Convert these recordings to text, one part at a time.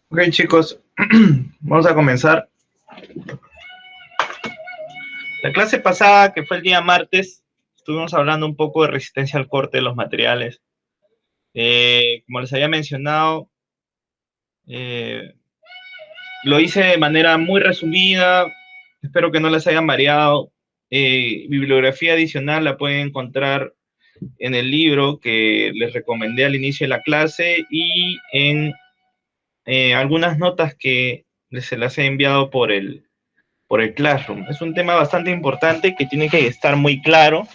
Ok, chicos, vamos a comenzar. La clase pasada, que fue el día martes, estuvimos hablando un poco de resistencia al corte de los materiales. Como les había mencionado, eh, lo hice de manera muy resumida. Espero que no les hayan mareado. Bibliografía adicional la pueden encontrar en el libro que les recomendé al inicio de la clase y en algunas notas que se las he enviado por el Classroom. Es un tema bastante importante que tiene que estar muy claro,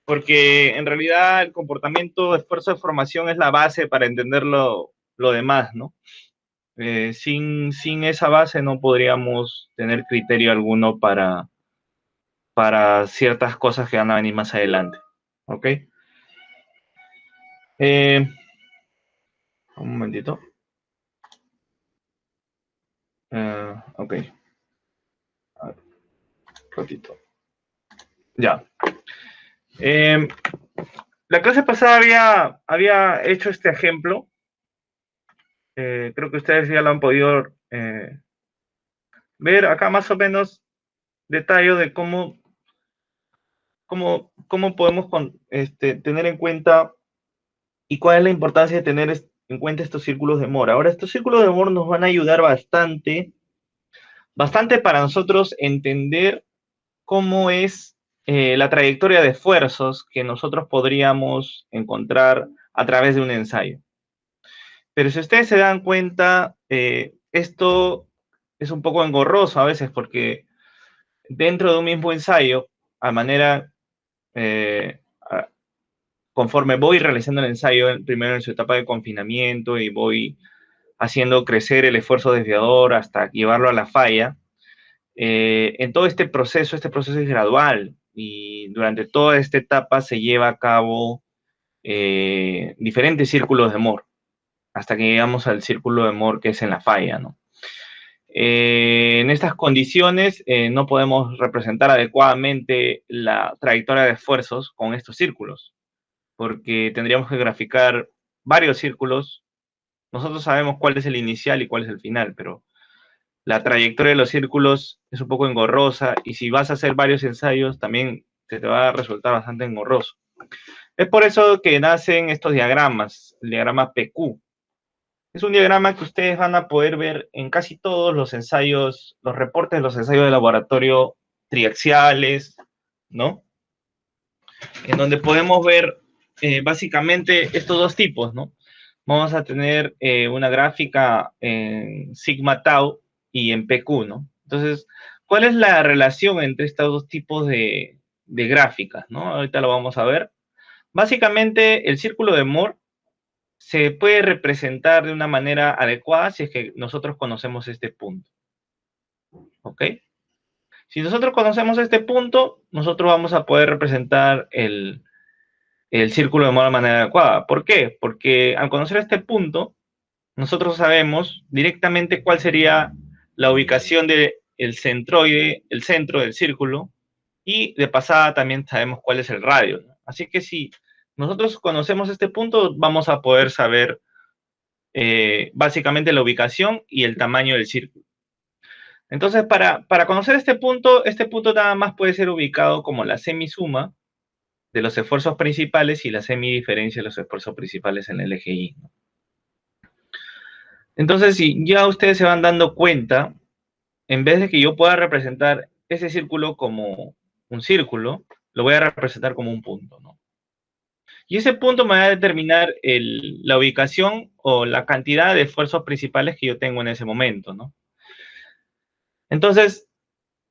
porque en realidad el comportamiento de esfuerzo de formación es la base para entender lo demás, ¿no? Sin esa base no podríamos tener criterio alguno para ciertas cosas que van a venir más adelante. ¿Ok? Eh, un momentito. Ok. A ver, un ratito. Ya. Eh, la clase pasada había hecho este ejemplo. Creo que ustedes ya lo han podido ver acá más o menos detalle de cómo podemos tener en cuenta y cuál es la importancia de tener en cuenta estos círculos de Moore. Ahora, estos círculos de Moore nos van a ayudar bastante para nosotros entender cómo es la trayectoria de esfuerzos que nosotros podríamos encontrar a través de un ensayo. Pero si ustedes se dan cuenta, esto es un poco engorroso a veces porque dentro de un mismo ensayo, a manera, eh, a- conforme voy realizando el ensayo, primero en su etapa de confinamiento y voy haciendo crecer el esfuerzo desviador hasta llevarlo a la falla, en todo este proceso es gradual y durante toda esta etapa se lleva a cabo diferentes círculos de Moore, hasta que llegamos al círculo de Moore que es en la falla, ¿no? En estas condiciones no podemos representar adecuadamente la trayectoria de esfuerzos con estos círculos, porque tendríamos que graficar varios círculos. Nosotros sabemos cuál es el inicial y cuál es el final, pero la trayectoria de los círculos es un poco engorrosa y si vas a hacer varios ensayos también se te va a resultar bastante engorroso. Es por eso que nacen estos diagramas, el diagrama PQ. Es un diagrama que ustedes van a poder ver en casi todos los ensayos, los reportes de los ensayos de laboratorio triaxiales, ¿no? En donde podemos ver básicamente estos dos tipos, ¿no? Vamos a tener una gráfica en sigma tau y en PQ, ¿no? Entonces, ¿cuál es la relación entre estos dos tipos de gráficas, ¿no? Ahorita lo vamos a ver. Básicamente, el círculo de Moore se puede representar de una manera adecuada si es que nosotros conocemos este punto. ¿Ok? Si nosotros conocemos este punto, nosotros vamos a poder representar el círculo de moda de manera adecuada. ¿Por qué? Porque al conocer este punto, nosotros sabemos directamente cuál sería la ubicación del centroide, el centro del círculo, y de pasada también sabemos cuál es el radio, ¿no? Así que si nosotros conocemos este punto, vamos a poder saber básicamente la ubicación y el tamaño del círculo. Entonces, para conocer este punto nada más puede ser ubicado como la semisuma de los esfuerzos principales y la semidiferencia de los esfuerzos principales en el eje Y, ¿no? Entonces, si ya ustedes se van dando cuenta, en vez de que yo pueda representar ese círculo como un círculo, lo voy a representar como un punto, ¿no? Y ese punto me va a determinar la ubicación o la cantidad de esfuerzos principales que yo tengo en ese momento, ¿no? Entonces,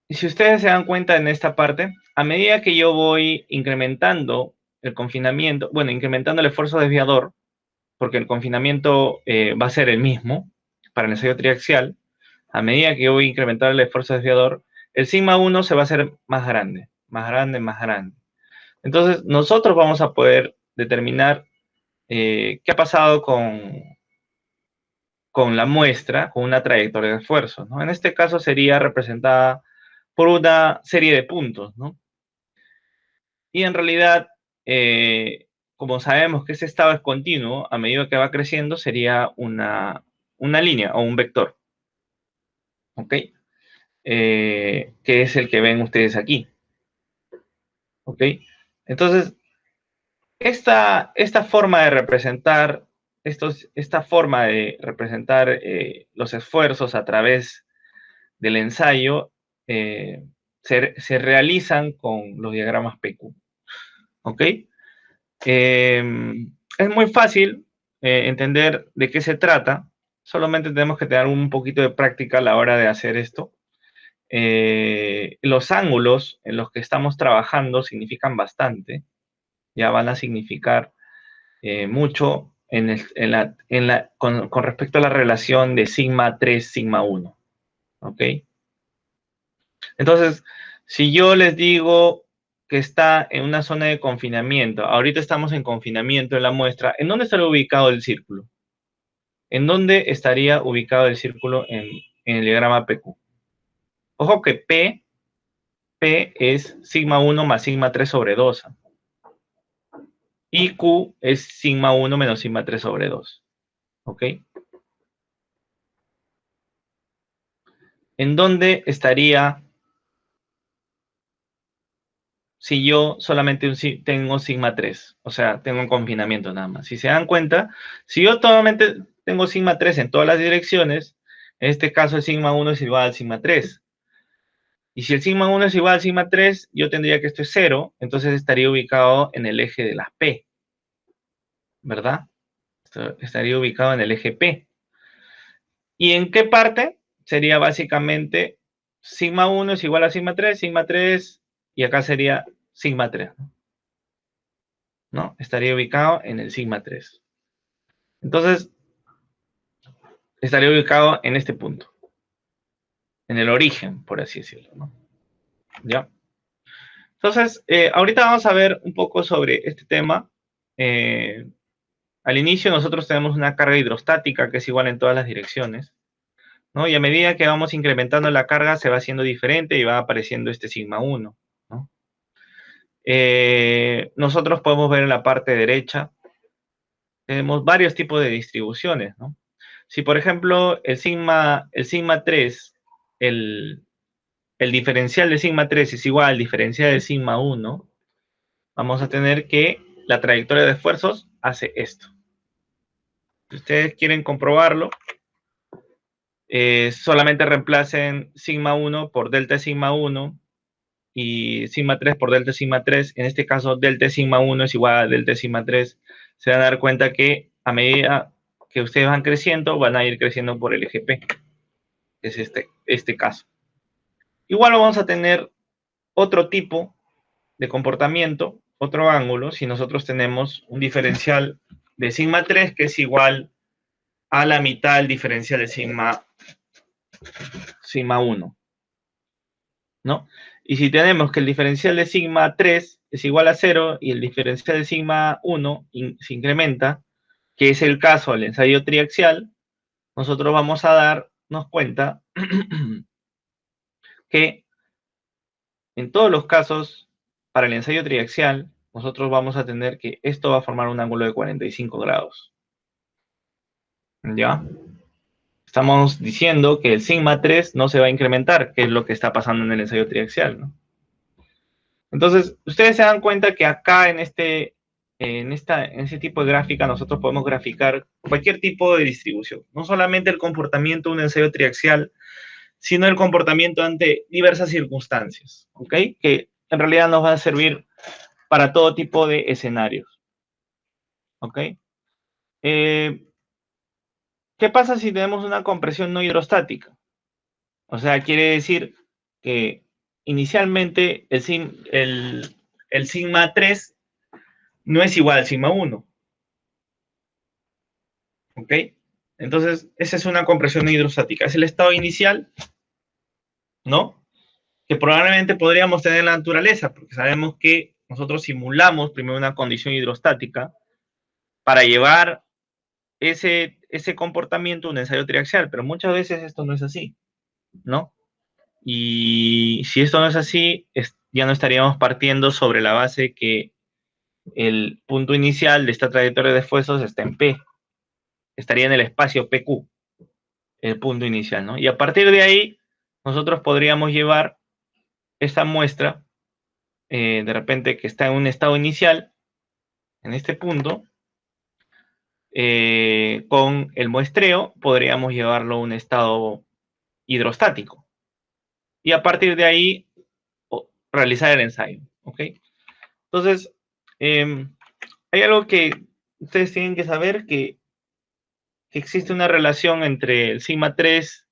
si ustedes se dan cuenta en esta parte, a medida que yo voy incrementando el confinamiento, bueno, incrementando el esfuerzo desviador, porque el confinamiento va a ser el mismo para el ensayo triaxial, a medida que yo voy a incrementar el esfuerzo desviador, el sigma 1 se va a hacer más grande, más grande, más grande. Entonces, nosotros vamos a poder determinar qué ha pasado con la muestra, con una trayectoria de esfuerzo, ¿no? En este caso sería representada por una serie de puntos, ¿no? Y en realidad, como sabemos que ese estado es continuo, a medida que va creciendo sería una línea o un vector. ¿Ok? Que es el que ven ustedes aquí. ¿Ok? Entonces, esta forma de representar, esta forma de representar los esfuerzos a través del ensayo se realizan con los diagramas PQ. ¿Ok? Es muy fácil entender de qué se trata, solamente tenemos que tener un poquito de práctica a la hora de hacer esto. Los ángulos en los que estamos trabajando significan bastante, ya van a significar mucho con respecto a la relación de sigma 3, sigma 1. ¿Ok? Entonces, si yo les digo que está en una zona de confinamiento, ahorita estamos en confinamiento en la muestra, ¿en dónde estaría ubicado el círculo? ¿En dónde estaría ubicado el círculo en el diagrama PQ? Ojo que P es sigma 1 más sigma 3 sobre 2. Y Q es sigma 1 menos sigma 3 sobre 2. ¿Ok? ¿En dónde estaría si yo solamente tengo sigma 3? O sea, tengo un confinamiento nada más. Si se dan cuenta, si yo solamente tengo sigma 3 en todas las direcciones, en este caso el sigma 1 es igual al sigma 3. Y si el sigma 1 es igual al sigma 3, yo tendría que esto es 0, entonces estaría ubicado en el eje de las P, ¿verdad? Estaría ubicado en el eje P. ¿Y en qué parte? Sería básicamente sigma 1 es igual a sigma 3, y acá sería sigma 3, ¿no? Estaría ubicado en el sigma 3. Entonces, estaría ubicado en este punto, en el origen, por así decirlo, ¿no? ¿Ya? Entonces, ahorita vamos a ver un poco sobre este tema. Al inicio nosotros tenemos una carga hidrostática que es igual en todas las direcciones, ¿no? Y a medida que vamos incrementando la carga se va haciendo diferente y va apareciendo este sigma 1, ¿no? Nosotros podemos ver en la parte derecha, tenemos varios tipos de distribuciones, ¿no? Si por ejemplo el sigma 3, el diferencial de sigma 3 es igual al diferencial de sigma 1, vamos a tener que la trayectoria de esfuerzos hace esto. Si ustedes quieren comprobarlo, solamente reemplacen sigma 1 por delta sigma 1 y sigma 3 por delta sigma 3. En este caso, delta sigma 1 es igual a delta sigma 3. Se van a dar cuenta que a medida que ustedes van creciendo, van a ir creciendo por el eje P, que es este caso. Igual vamos a tener otro tipo de comportamiento, otro ángulo, si nosotros tenemos un diferencial de sigma 3 que es igual a la mitad del diferencial de sigma 1, ¿no? Y si tenemos que el diferencial de sigma 3 es igual a 0 y el diferencial de sigma 1 se incrementa, que es el caso del ensayo triaxial, nosotros vamos a darnos cuenta que en todos los casos, para el ensayo triaxial, nosotros vamos a tener que esto va a formar un ángulo de 45 grados. ¿Ya? Estamos diciendo que el sigma 3 no se va a incrementar, que es lo que está pasando en el ensayo triaxial, ¿no? Entonces, ustedes se dan cuenta que acá en ese tipo de gráfica nosotros podemos graficar cualquier tipo de distribución, no solamente el comportamiento de un ensayo triaxial, sino el comportamiento ante diversas circunstancias, ¿ok? Que en realidad nos va a servir para todo tipo de escenarios, ¿ok? ¿Qué pasa si tenemos una compresión no hidrostática? O sea, quiere decir que inicialmente el sigma 3 no es igual al sigma 1, ¿ok? Entonces, esa es una compresión no hidrostática. Es el estado inicial, ¿no? Que probablemente podríamos tener en la naturaleza, porque sabemos que nosotros simulamos primero una condición hidrostática para llevar ese comportamiento a un ensayo triaxial, pero muchas veces esto no es así, ¿no? Y si esto no es así, ya no estaríamos partiendo sobre la base que el punto inicial de esta trayectoria de esfuerzos está en P, estaría en el espacio PQ, el punto inicial, ¿no? Y a partir de ahí, nosotros podríamos llevar esta muestra, de repente que está en un estado inicial, en este punto, con el muestreo, podríamos llevarlo a un estado hidrostático. Y a partir de ahí, realizar el ensayo, ¿ok? Entonces, hay algo que ustedes tienen que saber, que existe una relación entre el sigma 3,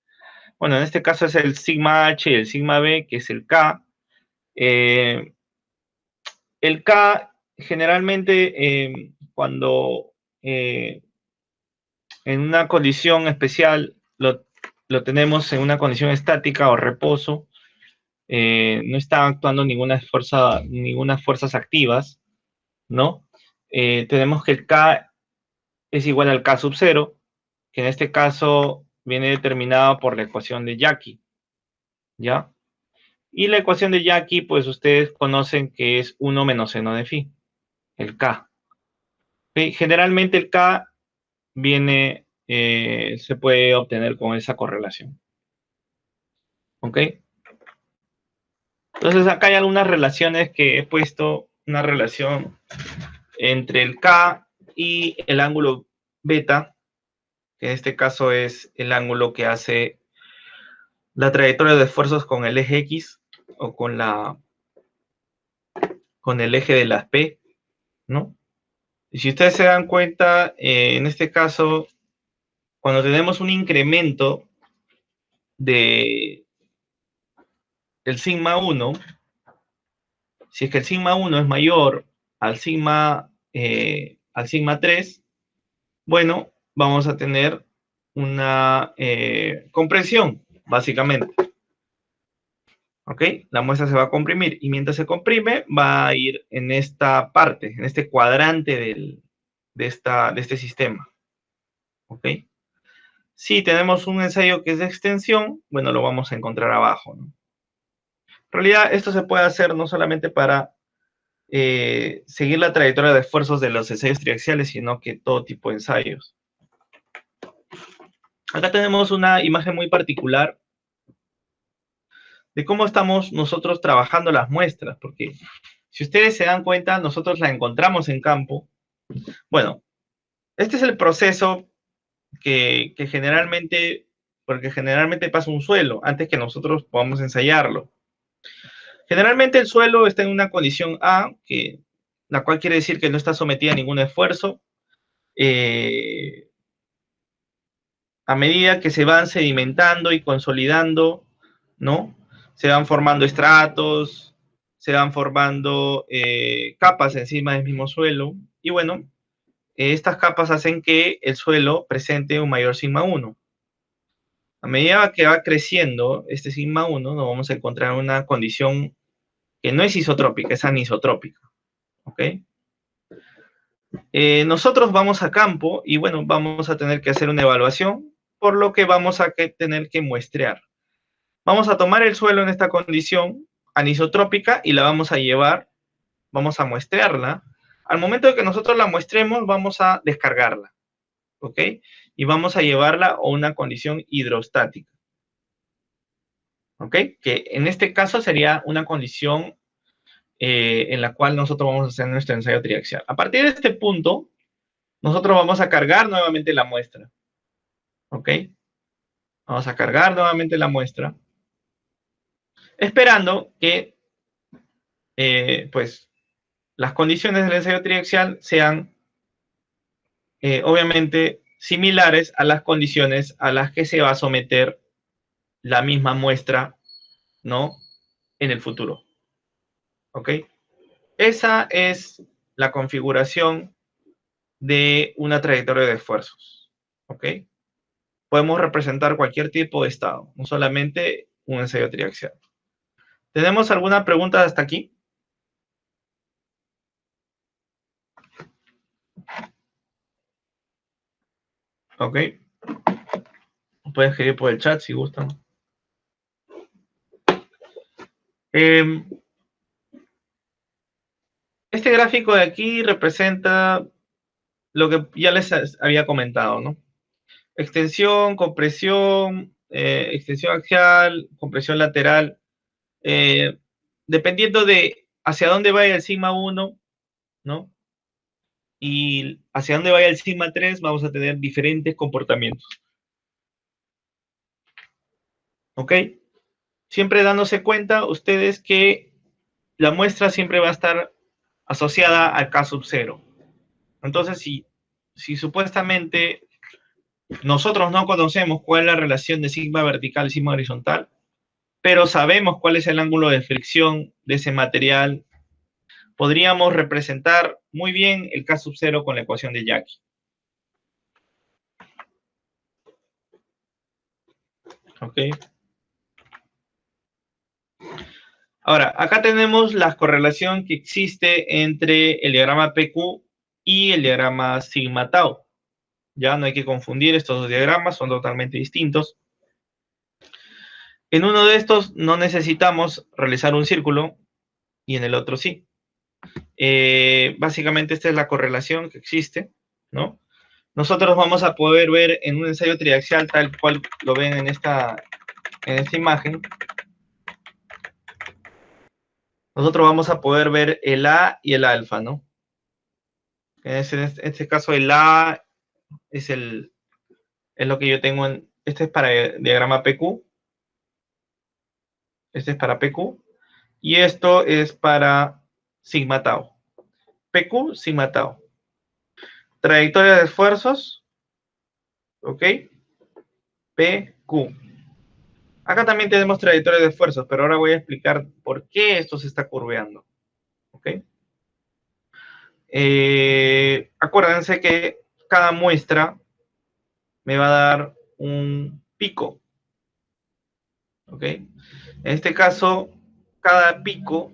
bueno, en este caso es el sigma H y el sigma B, que es el K. El K generalmente cuando en una condición especial lo tenemos en una condición estática o reposo, no está actuando ninguna fuerzas activas, ¿no? Tenemos que el K es igual al K sub 0, que en este caso viene determinado por la ecuación de Jackie, ¿ya? Y la ecuación de Jackie, pues ustedes conocen que es 1 menos seno de phi, el K. ¿Okay? Generalmente el K se puede obtener con esa correlación. ¿Ok? Entonces acá hay algunas relaciones que he puesto, una relación entre el K y el ángulo beta, que en este caso es el ángulo que hace la trayectoria de esfuerzos con el eje X o con el eje de las P, ¿no? Y si ustedes se dan cuenta, en este caso, cuando tenemos un incremento del sigma 1, si es que el sigma 1 es mayor al sigma 3, bueno, vamos a tener una compresión, básicamente. ¿Ok? La muestra se va a comprimir y mientras se comprime va a ir en esta parte, en este cuadrante de este sistema. ¿Ok? Si tenemos un ensayo que es de extensión, bueno, lo vamos a encontrar abajo, ¿no? En realidad, esto se puede hacer no solamente para seguir la trayectoria de esfuerzos de los ensayos triaxiales, sino que todo tipo de ensayos. Acá tenemos una imagen muy particular de cómo estamos nosotros trabajando las muestras, porque si ustedes se dan cuenta, nosotros la encontramos en campo. Bueno, este es el proceso que generalmente, porque generalmente pasa un suelo antes que nosotros podamos ensayarlo. Generalmente el suelo está en una condición A, la cual quiere decir que no está sometida a ningún esfuerzo. A medida que se van sedimentando y consolidando, ¿no? Se van formando estratos, se van formando capas encima del mismo suelo, y bueno, estas capas hacen que el suelo presente un mayor sigma 1. A medida que va creciendo este sigma 1, nos vamos a encontrar una condición que no es isotrópica, es anisotrópica. ¿Ok? Nosotros vamos a campo y bueno, vamos a tener que hacer una evaluación, por lo que vamos a tener que muestrear. Vamos a tomar el suelo en esta condición anisotrópica y la vamos a llevar, vamos a muestrearla. Al momento de que nosotros la muestremos, vamos a descargarla, ¿ok? Y vamos a llevarla a una condición hidrostática, ¿ok? Que en este caso sería una condición en la cual nosotros vamos a hacer nuestro ensayo triaxial. A partir de este punto, nosotros vamos a cargar nuevamente la muestra, ¿ok? Vamos a cargar nuevamente la muestra, esperando que, pues, las condiciones del ensayo triaxial sean, obviamente, similares a las condiciones a las que se va a someter la misma muestra, ¿no? En el futuro, ¿ok? Esa es la configuración de una trayectoria de esfuerzos, ¿ok? Podemos representar cualquier tipo de estado, no solamente un ensayo triaxial. ¿Tenemos alguna pregunta hasta aquí? Ok. Pueden escribir por el chat si gustan. Este gráfico de aquí representa lo que ya les había comentado, ¿no? Extensión, compresión, extensión axial, compresión lateral, dependiendo de hacia dónde vaya el sigma 1, ¿no? Y hacia dónde vaya el sigma 3, vamos a tener diferentes comportamientos. ¿Ok? Siempre dándose cuenta ustedes que la muestra siempre va a estar asociada al K sub 0. Entonces, si supuestamente nosotros no conocemos cuál es la relación de sigma vertical y sigma horizontal, pero sabemos cuál es el ángulo de fricción de ese material, podríamos representar muy bien el K sub 0 con la ecuación de Jackie. ¿Ok? Ahora, acá tenemos la correlación que existe entre el diagrama PQ y el diagrama sigma tau. Ya no hay que confundir estos dos diagramas, son totalmente distintos. En uno de estos no necesitamos realizar un círculo y en el otro sí. Básicamente esta es la correlación que existe, ¿no? Nosotros vamos a poder ver en un ensayo triaxial tal cual lo ven en esta imagen. Nosotros vamos a poder ver el A y el alfa, ¿no? En este caso el A es lo que yo tengo en, este es para el diagrama PQ, este es para PQ, y esto es para sigma tau. PQ, sigma tau. Trayectoria de esfuerzos, ¿ok? PQ. Acá también tenemos trayectoria de esfuerzos, pero ahora voy a explicar por qué esto se está curveando, ¿ok? Acuérdense que cada muestra me va a dar un pico, ¿ok? En este caso, cada pico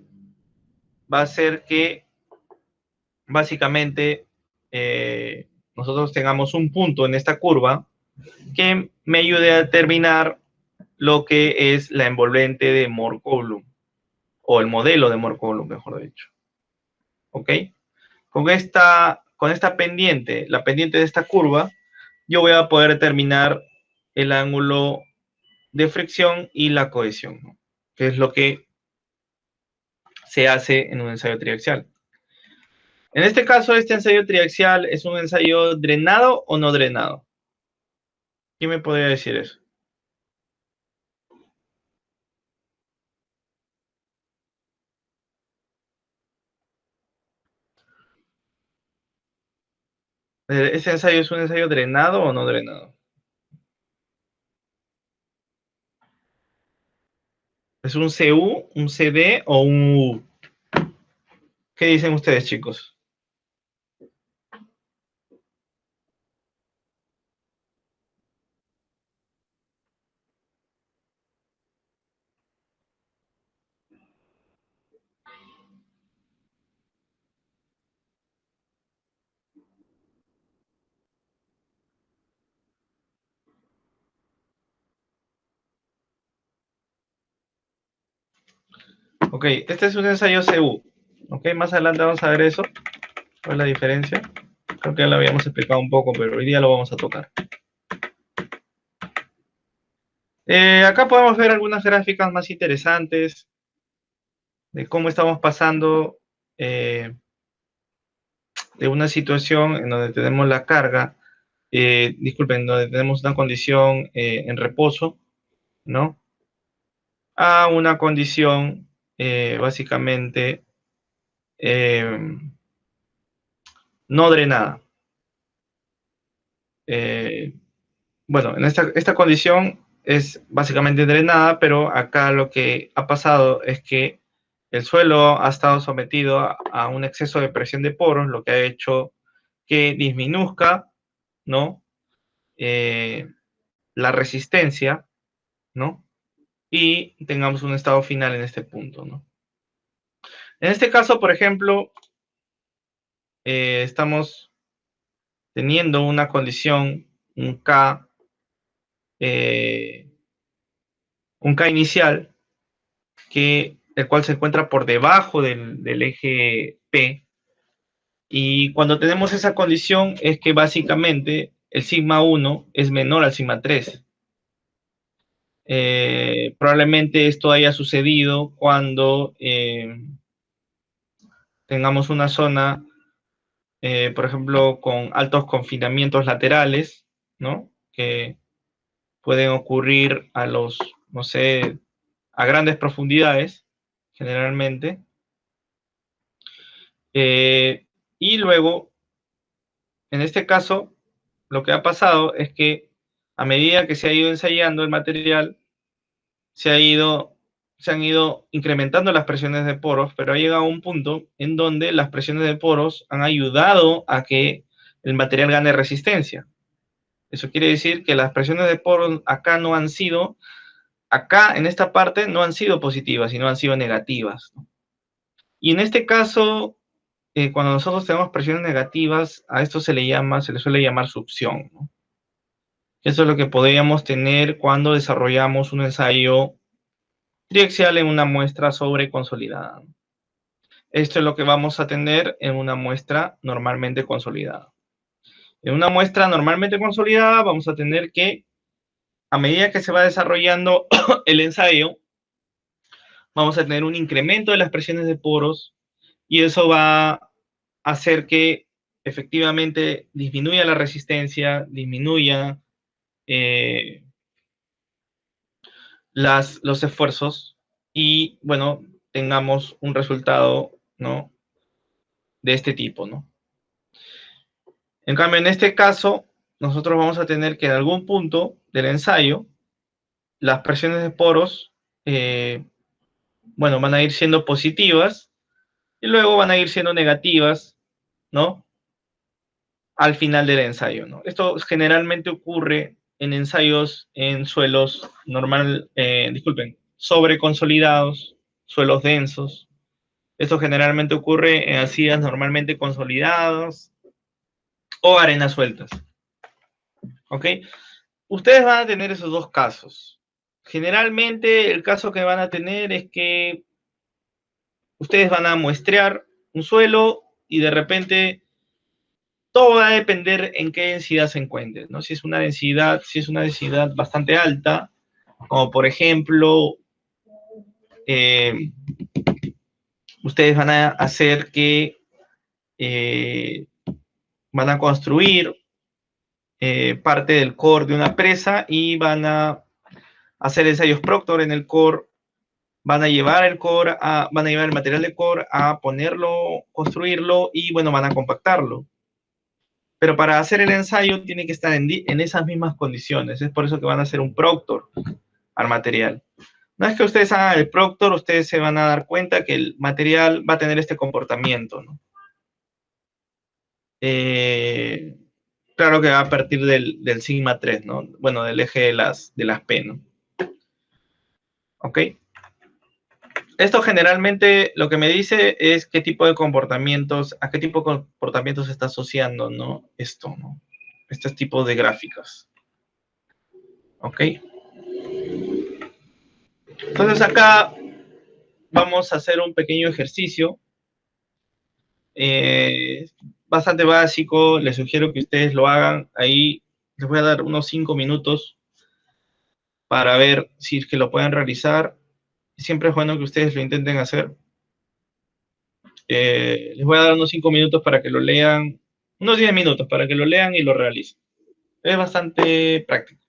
va a hacer que básicamente nosotros tengamos un punto en esta curva que me ayude a determinar lo que es la envolvente de Mohr-Coulomb, o el modelo de Mohr-Coulomb, mejor dicho. ¿Ok? Con esta pendiente, la pendiente de esta curva, yo voy a poder determinar el ángulo de fricción y la cohesión, ¿no? Que es lo que se hace en un ensayo triaxial. En este caso, este ensayo triaxial es un ensayo drenado o no drenado. ¿Quién me podría decir eso? ¿Ese ensayo es un ensayo drenado o no drenado? ¿Es un CU, un CD o un U? ¿Qué dicen ustedes, chicos? Ok, este es un ensayo CU. Ok, más adelante vamos a ver eso. ¿Cuál es la diferencia? Creo que ya lo habíamos explicado un poco, pero hoy día lo vamos a tocar. Acá podemos ver algunas gráficas más interesantes de cómo estamos pasando de una situación en donde tenemos la carga, disculpen, donde tenemos una condición en reposo, ¿no? A una condición básicamente no drenada. Bueno, en esta condición es básicamente drenada, pero acá lo que ha pasado es que el suelo ha estado sometido a un exceso de presión de poros, lo que ha hecho que disminuzca, ¿no? La resistencia, ¿no? Y tengamos un estado final en este punto, ¿no? En este caso, por ejemplo, estamos teniendo una condición, eh, un K inicial, el cual se encuentra por debajo del eje P. Y cuando tenemos esa condición es que básicamente el sigma 1 es menor al sigma 3. Probablemente esto haya sucedido cuando tengamos una zona, por ejemplo, con altos confinamientos laterales, ¿no? Que pueden ocurrir a los, no sé, a grandes profundidades, generalmente. Y luego, en este caso, lo que ha pasado es que a medida que se ha ido ensayando el material, se han ido incrementando las presiones de poros, pero ha llegado a un punto en donde las presiones de poros han ayudado a que el material gane resistencia. Eso quiere decir que las presiones de poros acá no han sido, acá en esta parte no han sido positivas, sino han sido negativas. Y en este caso, cuando nosotros tenemos presiones negativas, a esto se le suele llamar succión, ¿no? Eso es lo que podríamos tener cuando desarrollamos un ensayo triaxial en una muestra sobreconsolidada. Esto es lo que vamos a tener en una muestra normalmente consolidada. En una muestra normalmente consolidada vamos a tener que, a medida que se va desarrollando el ensayo, vamos a tener un incremento de las presiones de poros y eso va a hacer que efectivamente disminuya la resistencia, disminuya los esfuerzos y, bueno, tengamos un resultado, ¿no?, de este tipo, ¿no? En cambio, en este caso, nosotros vamos a tener que en algún punto del ensayo, las presiones de poros, bueno, van a ir siendo positivas y luego van a ir siendo negativas, ¿no?, al final del ensayo, ¿no? Esto generalmente ocurre en ensayos en suelos sobreconsolidados, suelos densos. Esto generalmente ocurre en arcillas normalmente consolidadas o arenas sueltas, ¿ok? Ustedes van a tener esos dos casos. Generalmente el caso que van a tener es que ustedes van a muestrear un suelo y de repente todo va a depender en qué densidad se encuentre, ¿no? Si es una densidad bastante alta, como por ejemplo, eh, ustedes van a hacer que van a construir parte del core de una presa y van a hacer ensayos Proctor en el core, van a llevar el material de core a ponerlo, construirlo y, bueno, van a compactarlo. Pero para hacer el ensayo tiene que estar en esas mismas condiciones. Es por eso que van a hacer un Proctor al material. Una vez que ustedes hagan el Proctor, ustedes se van a dar cuenta que el material va a tener este comportamiento, ¿no? Claro que va a partir del sigma 3, ¿no? Bueno, del eje de las P, ¿no? ¿Ok? Esto generalmente lo que me dice es qué tipo de comportamientos, a qué tipo de comportamientos se está asociando, ¿no? Esto, ¿no? Estos tipos de gráficas. ¿Ok? Entonces acá vamos a hacer un pequeño ejercicio. Bastante básico, les sugiero que ustedes lo hagan. Ahí les voy a dar unos 5 minutos para ver si es que lo pueden realizar. Siempre es bueno que ustedes lo intenten hacer. Les voy a dar unos 5 minutos para que lo lean, unos 10 minutos para que lo lean y lo realicen. Es bastante práctico.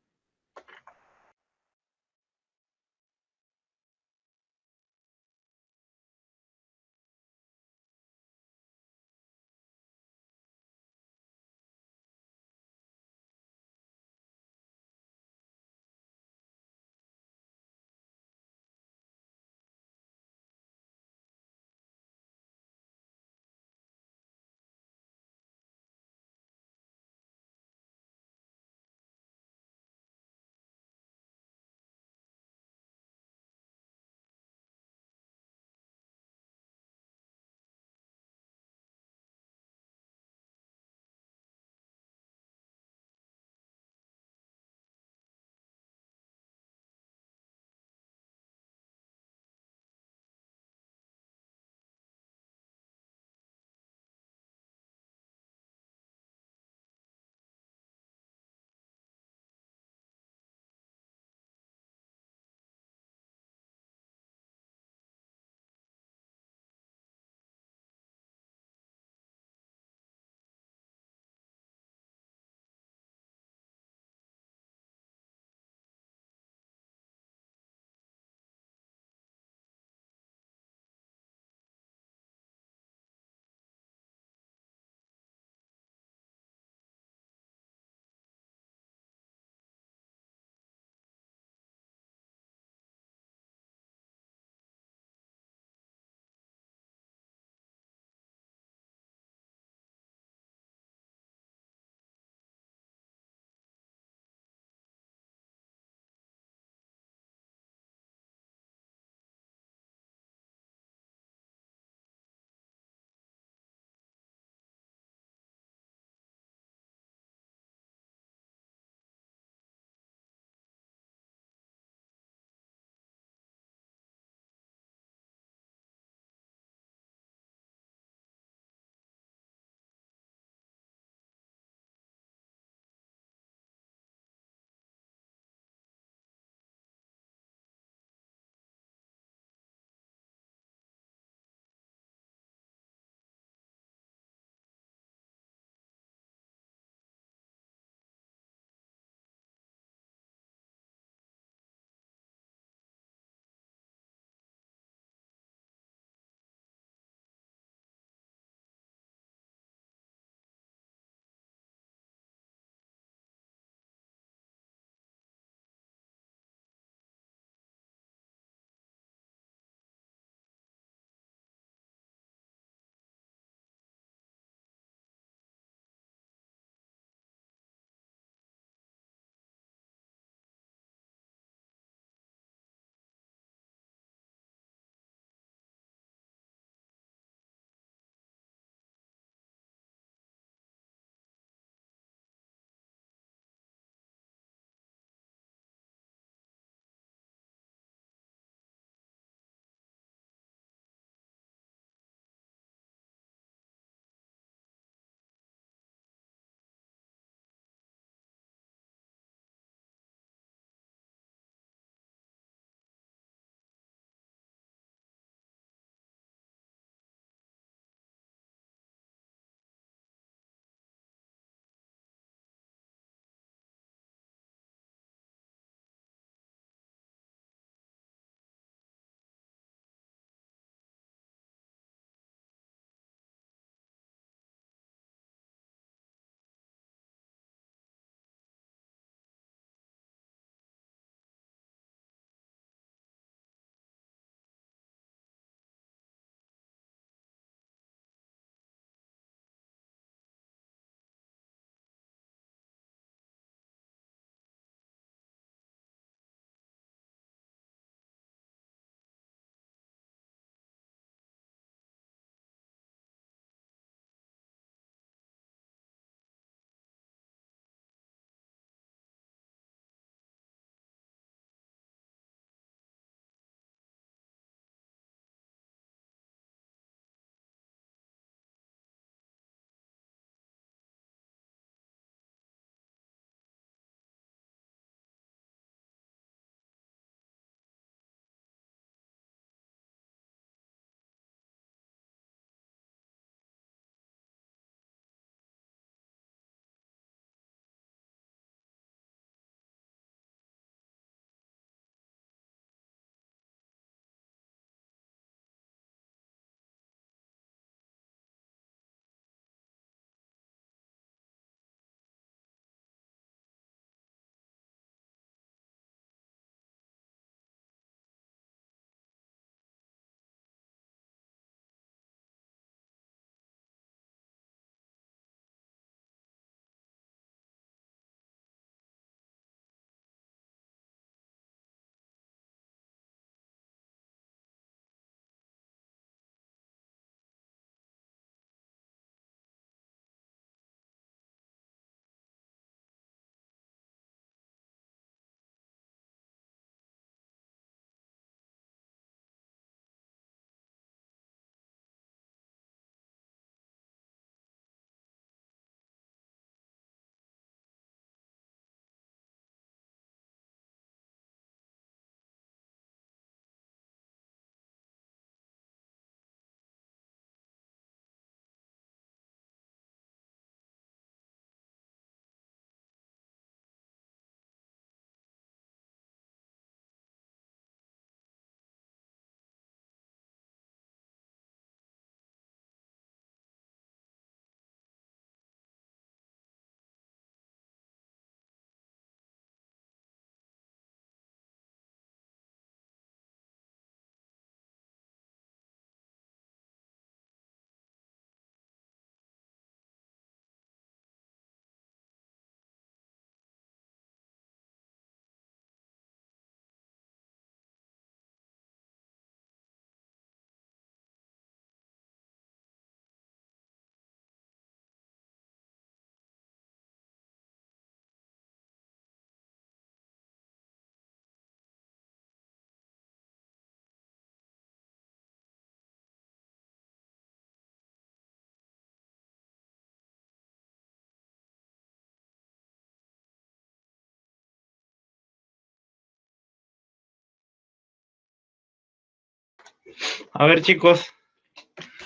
A ver, chicos.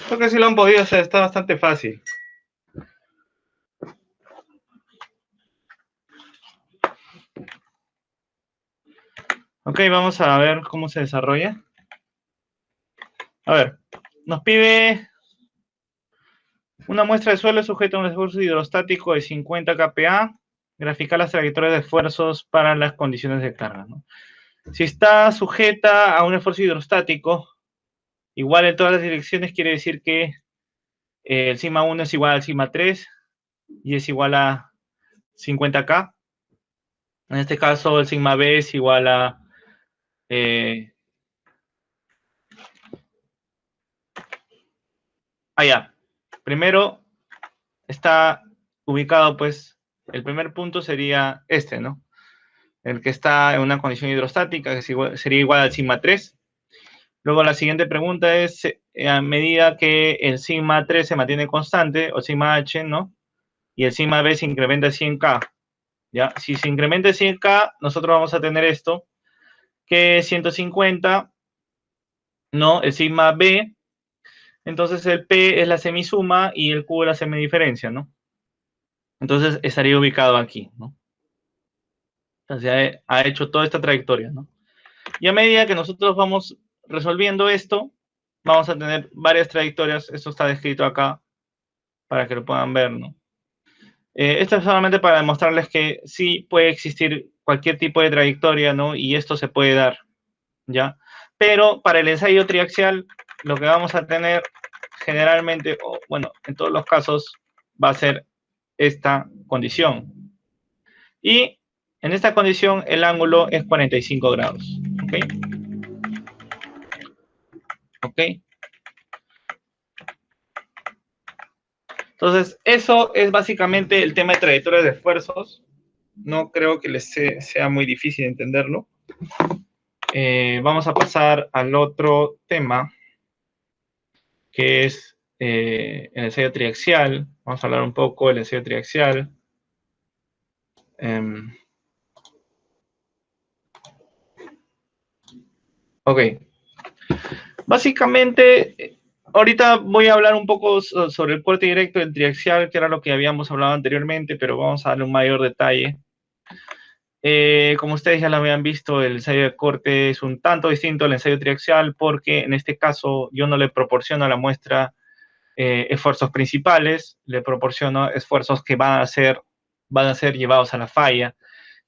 Creo que sí lo han podido hacer, está bastante fácil. Ok, vamos a ver cómo se desarrolla. A ver, nos pide una muestra de suelo sujeta a un esfuerzo hidrostático de 50 kPa, graficar las trayectorias de esfuerzos para las condiciones de carga, ¿no? Si está sujeta a un esfuerzo hidrostático, igual en todas las direcciones, quiere decir que el sigma 1 es igual al sigma 3 y es igual a 50K. En este caso, el sigma B es igual a ya. Primero está ubicado, pues, el primer punto sería este, ¿no? El que está en una condición hidrostática, que sería igual al sigma 3. Luego la siguiente pregunta es, a medida que el sigma 3 se mantiene constante, o sigma h, ¿no? Y el sigma b se incrementa 100K, ¿ya? Si se incrementa 100K, nosotros vamos a tener esto, que es 150, ¿no? El sigma b, entonces el p es la semisuma y el q es la semidiferencia, ¿no? Entonces estaría ubicado aquí, ¿no? Entonces ha hecho toda esta trayectoria, ¿no? Y a medida que nosotros vamos resolviendo esto, vamos a tener varias trayectorias. Esto está descrito acá para que lo puedan ver, ¿no? Esto es solamente para demostrarles que sí puede existir cualquier tipo de trayectoria, ¿no? Y esto se puede dar, ¿ya? Pero para el ensayo triaxial, lo que vamos a tener generalmente, o bueno, en todos los casos, va a ser esta condición. Y en esta condición el ángulo es 45 grados, ¿ok? ¿Ok? Entonces, eso es básicamente el tema de trayectorias de esfuerzos. No creo que les sea muy difícil entenderlo. Vamos a pasar al otro tema, que es el ensayo triaxial. Vamos a hablar un poco del ensayo triaxial. Ok. Básicamente, ahorita voy a hablar un poco sobre el corte directo del triaxial, que era lo que habíamos hablado anteriormente, pero vamos a darle un mayor detalle. Como ustedes ya lo habían visto, el ensayo de corte es un tanto distinto al ensayo triaxial porque en este caso yo no le proporciono a la muestra esfuerzos principales, le proporciono esfuerzos que van a ser llevados a la falla.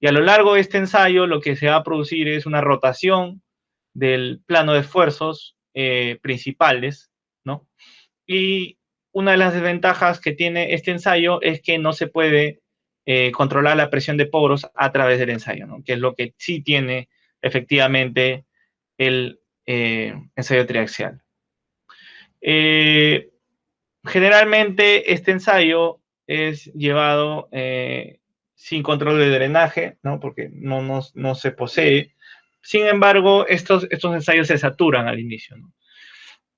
Y a lo largo de este ensayo lo que se va a producir es una rotación del plano de esfuerzos principales, ¿no? Y una de las desventajas que tiene este ensayo es que no se puede controlar la presión de poros a través del ensayo, ¿no? Que es lo que sí tiene efectivamente el ensayo triaxial. Generalmente este ensayo es llevado sin control de drenaje, ¿no? Porque no se posee. Sin embargo, estos ensayos se saturan al inicio, ¿no?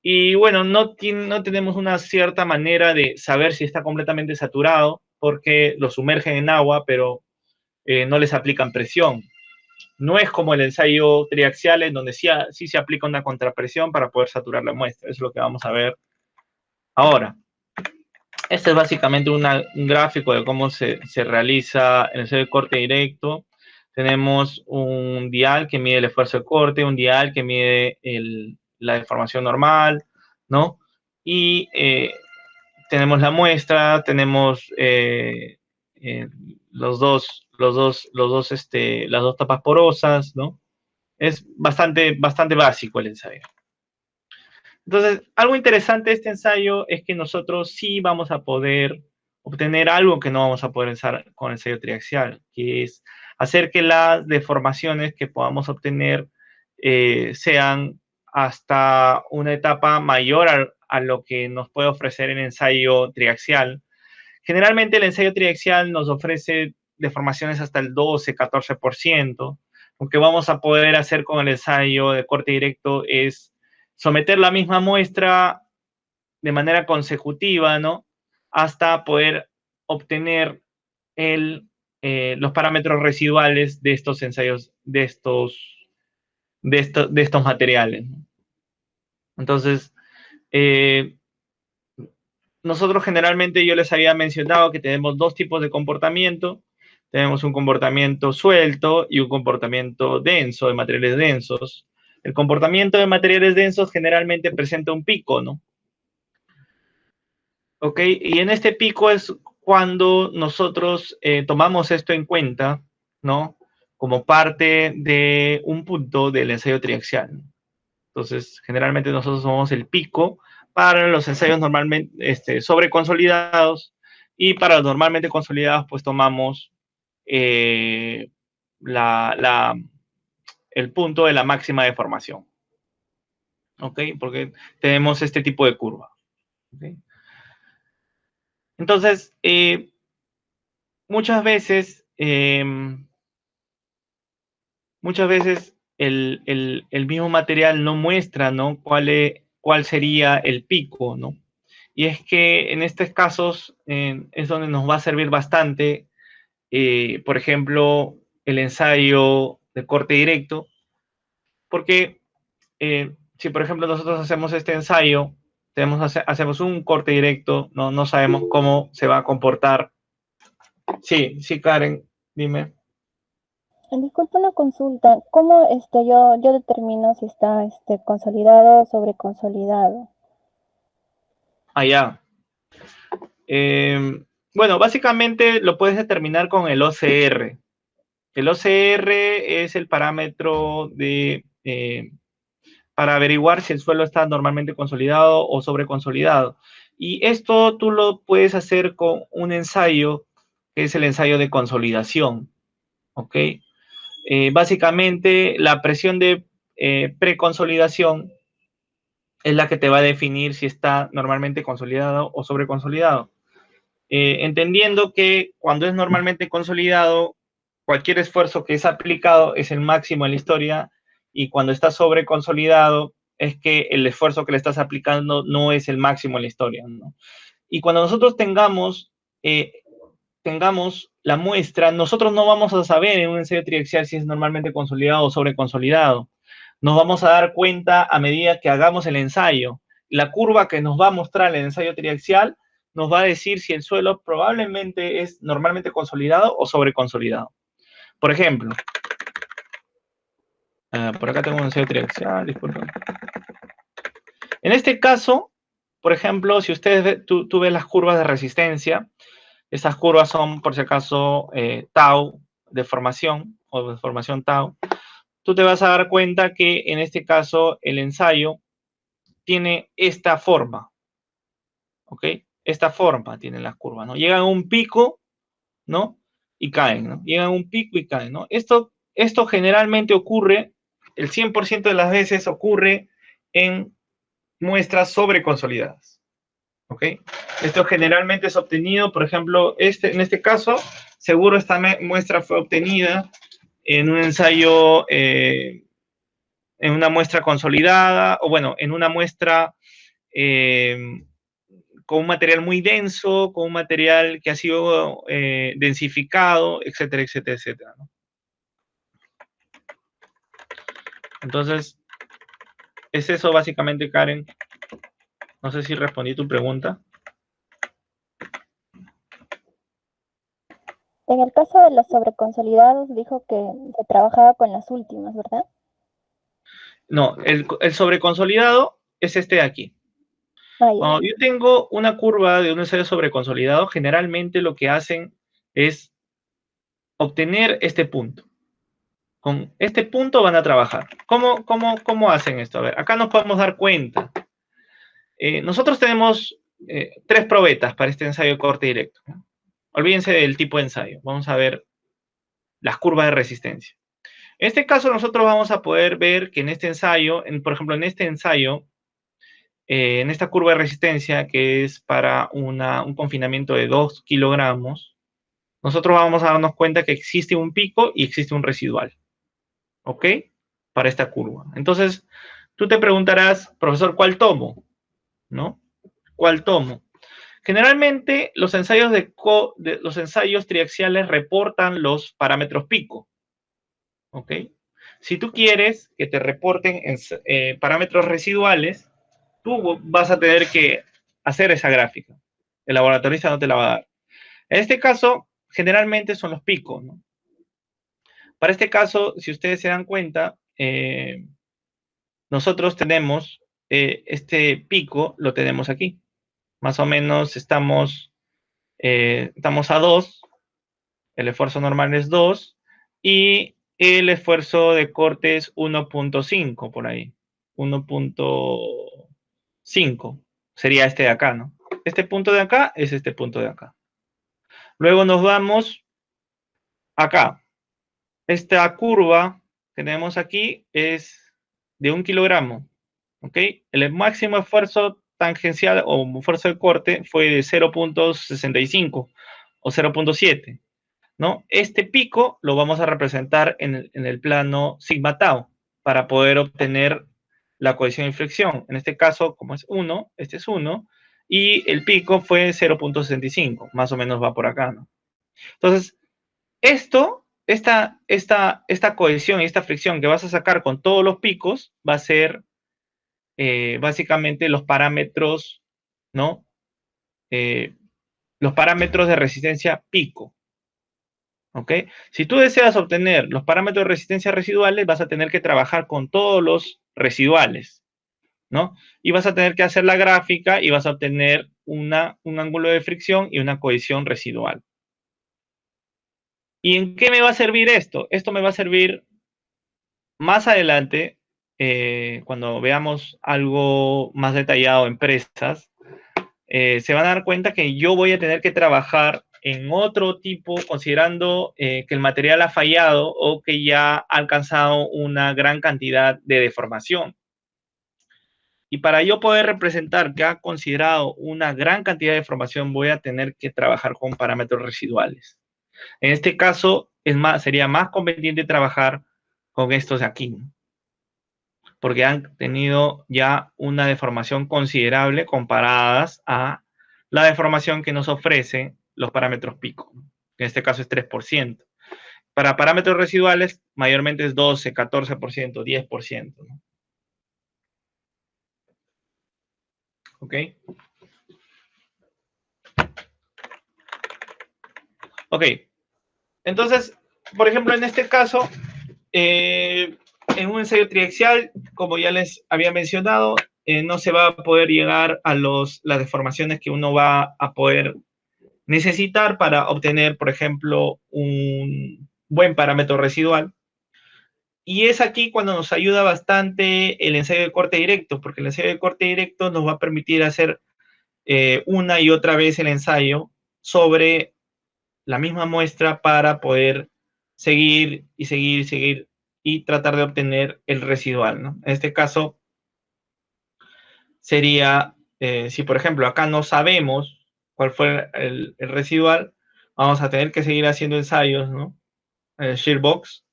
Y bueno, no tenemos una cierta manera de saber si está completamente saturado porque lo sumergen en agua, pero no les aplican presión. No es como el ensayo triaxial en donde sí se aplica una contrapresión para poder saturar la muestra. Eso es lo que vamos a ver ahora. Este es básicamente un gráfico de cómo se realiza el ensayo de corte directo. Tenemos un dial que mide el esfuerzo de corte, un dial que mide la deformación normal, ¿no? Y tenemos la muestra, tenemos las dos tapas porosas, ¿no? Es bastante básico el ensayo. Entonces, algo interesante de este ensayo es que nosotros sí vamos a poder obtener algo que no vamos a poder usar con el ensayo triaxial, que es hacer que las deformaciones que podamos obtener sean hasta una etapa mayor a lo que nos puede ofrecer el ensayo triaxial. Generalmente el ensayo triaxial nos ofrece deformaciones hasta el 12-14%. Lo que vamos a poder hacer con el ensayo de corte directo es someter la misma muestra de manera consecutiva, ¿no? Hasta poder obtener los parámetros residuales de estos ensayos, de estos materiales, ¿no? Entonces, nosotros generalmente yo les había mencionado que tenemos dos tipos de comportamiento. Tenemos un comportamiento suelto y un comportamiento denso, de materiales densos. El comportamiento de materiales densos generalmente presenta un pico, ¿no? ¿Ok? Y en este pico es cuando nosotros tomamos esto en cuenta, ¿no? Como parte de un punto del ensayo triaxial. Entonces, generalmente nosotros somos el pico para los ensayos normalmente sobreconsolidados, y para los normalmente consolidados, pues tomamos eh, la, la, el punto de la máxima deformación. ¿Ok? Porque tenemos este tipo de curva. ¿Ok? Entonces, muchas veces, el mismo material no muestra, ¿no? Cuál sería el pico, ¿no? Y es que en estos casos es donde nos va a servir bastante, por ejemplo, el ensayo de corte directo, porque si por ejemplo nosotros hacemos este ensayo, hacemos un corte directo, no sabemos cómo se va a comportar. Sí, sí, Karen, dime. Disculpa una consulta. ¿Cómo yo determino si está consolidado o sobreconsolidado? Allá. Bueno, básicamente lo puedes determinar con el OCR. El OCR es el parámetro para averiguar si el suelo está normalmente consolidado o sobreconsolidado. Y esto tú lo puedes hacer con un ensayo, que es el ensayo de consolidación. ¿Ok? Básicamente, la presión de preconsolidación es la que te va a definir si está normalmente consolidado o sobreconsolidado. Entendiendo que cuando es normalmente consolidado, cualquier esfuerzo que es aplicado es el máximo en la historia, y cuando está sobreconsolidado es que el esfuerzo que le estás aplicando no es el máximo en la historia, ¿no? Y cuando nosotros tengamos la muestra, nosotros no vamos a saber en un ensayo triaxial si es normalmente consolidado o sobreconsolidado. Nos vamos a dar cuenta a medida que hagamos el ensayo. La curva que nos va a mostrar el ensayo triaxial nos va a decir si el suelo probablemente es normalmente consolidado o sobreconsolidado. Por ejemplo, por acá tengo un ensayo triaxial, disculpen. En este caso, por ejemplo, si tú ves las curvas de resistencia, estas curvas son, por si acaso, tau de formación o de formación tau. Tú te vas a dar cuenta que en este caso el ensayo tiene esta forma, ¿ok? Esta forma tienen las curvas, ¿no? Llegan a un pico, ¿no? Y caen, ¿no? Llegan a un pico y caen, ¿no? Esto generalmente ocurre, el 100% de las veces ocurre en muestras sobreconsolidadas, ¿ok? Esto generalmente es obtenido, por ejemplo, en este caso, seguro esta muestra fue obtenida en un ensayo, en una muestra consolidada, o bueno, en una muestra eh, con un material muy denso, con un material que ha sido densificado, etcétera, etcétera, etcétera, ¿no? Entonces, es eso básicamente, Karen. No sé si respondí tu pregunta. En el caso de los sobreconsolidados, dijo que se trabajaba con las últimas, ¿verdad? No, el sobreconsolidado es este de aquí. Ah, ya. Cuando yo tengo una curva de un ensayo sobreconsolidado, generalmente lo que hacen es obtener este punto. Con este punto van a trabajar. ¿Cómo hacen esto? A ver, acá nos podemos dar cuenta. Nosotros tenemos 3 probetas para este ensayo de corte directo. Olvídense del tipo de ensayo. Vamos a ver las curvas de resistencia. En este caso, nosotros vamos a poder ver que en este ensayo, por ejemplo, en este ensayo, en esta curva de resistencia, que es para un confinamiento de 2 kilogramos, nosotros vamos a darnos cuenta que existe un pico y existe un residual. ¿Ok? Para esta curva. Entonces, tú te preguntarás, profesor, ¿cuál tomo? ¿No? ¿Cuál tomo? Generalmente, los los ensayos triaxiales reportan los parámetros pico. ¿Ok? Si tú quieres que te reporten parámetros residuales, tú vas a tener que hacer esa gráfica. El laboratorista no te la va a dar. En este caso, generalmente son los picos, ¿no? Para este caso, si ustedes se dan cuenta, nosotros tenemos este pico, lo tenemos aquí. Más o menos estamos a 2, el esfuerzo normal es 2 y el esfuerzo de corte es 1.5 por ahí. 1.5 sería este de acá, ¿no? Este punto de acá es este punto de acá. Luego nos vamos acá. Esta curva que tenemos aquí es de 1 kilogramo, ¿ok? El máximo esfuerzo tangencial o esfuerzo de corte fue de 0.65 o 0.7, ¿no? Este pico lo vamos a representar en el plano sigma tau para poder obtener la cohesión de inflexión. En este caso, como es 1, este es 1, y el pico fue 0.65, más o menos va por acá, ¿no? Entonces, esta cohesión y esta fricción que vas a sacar con todos los picos va a ser básicamente los parámetros, ¿no? Los parámetros de resistencia pico, ¿ok? Si tú deseas obtener los parámetros de resistencia residuales, vas a tener que trabajar con todos los residuales, ¿no? Y vas a tener que hacer la gráfica y vas a obtener un ángulo de fricción y una cohesión residual. ¿Y en qué me va a servir esto? Esto me va a servir más adelante, cuando veamos algo más detallado en presas, se van a dar cuenta que yo voy a tener que trabajar en otro tipo, considerando que el material ha fallado o que ya ha alcanzado una gran cantidad de deformación. Y para yo poder representar que ha considerado una gran cantidad de deformación, voy a tener que trabajar con parámetros residuales. En este caso, sería más conveniente trabajar con estos de aquí, ¿no? Porque han tenido ya una deformación considerable comparadas a la deformación que nos ofrecen los parámetros pico, que en este caso es 3%. Para parámetros residuales, mayormente es 12, 14%, 10%, ¿no? ¿Ok? Ok. Entonces, por ejemplo, en este caso, en un ensayo triaxial, como ya les había mencionado, no se va a poder llegar a las deformaciones que uno va a poder necesitar para obtener, por ejemplo, un buen parámetro residual. Y es aquí cuando nos ayuda bastante el ensayo de corte directo, porque el ensayo de corte directo nos va a permitir hacer una y otra vez el ensayo sobre la misma muestra para poder seguir y seguir y seguir y tratar de obtener el residual, ¿no? En este caso sería, si por ejemplo acá no sabemos cuál fue el residual, vamos a tener que seguir haciendo ensayos, ¿no? En el Shearbox,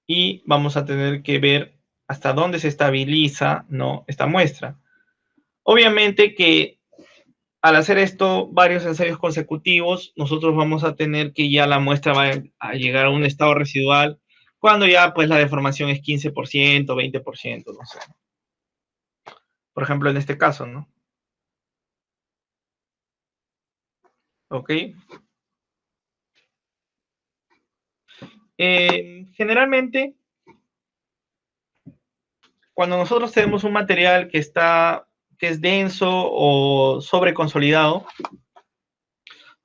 y vamos a tener que ver hasta dónde se estabiliza, ¿no?, esta muestra. Obviamente que al hacer esto, varios ensayos consecutivos, nosotros vamos a tener que ya la muestra va a llegar a un estado residual cuando ya pues la deformación es 15%, 20%, no sé. Por ejemplo, en este caso, ¿no? ¿Ok? Generalmente, cuando nosotros tenemos un material que es denso o sobreconsolidado,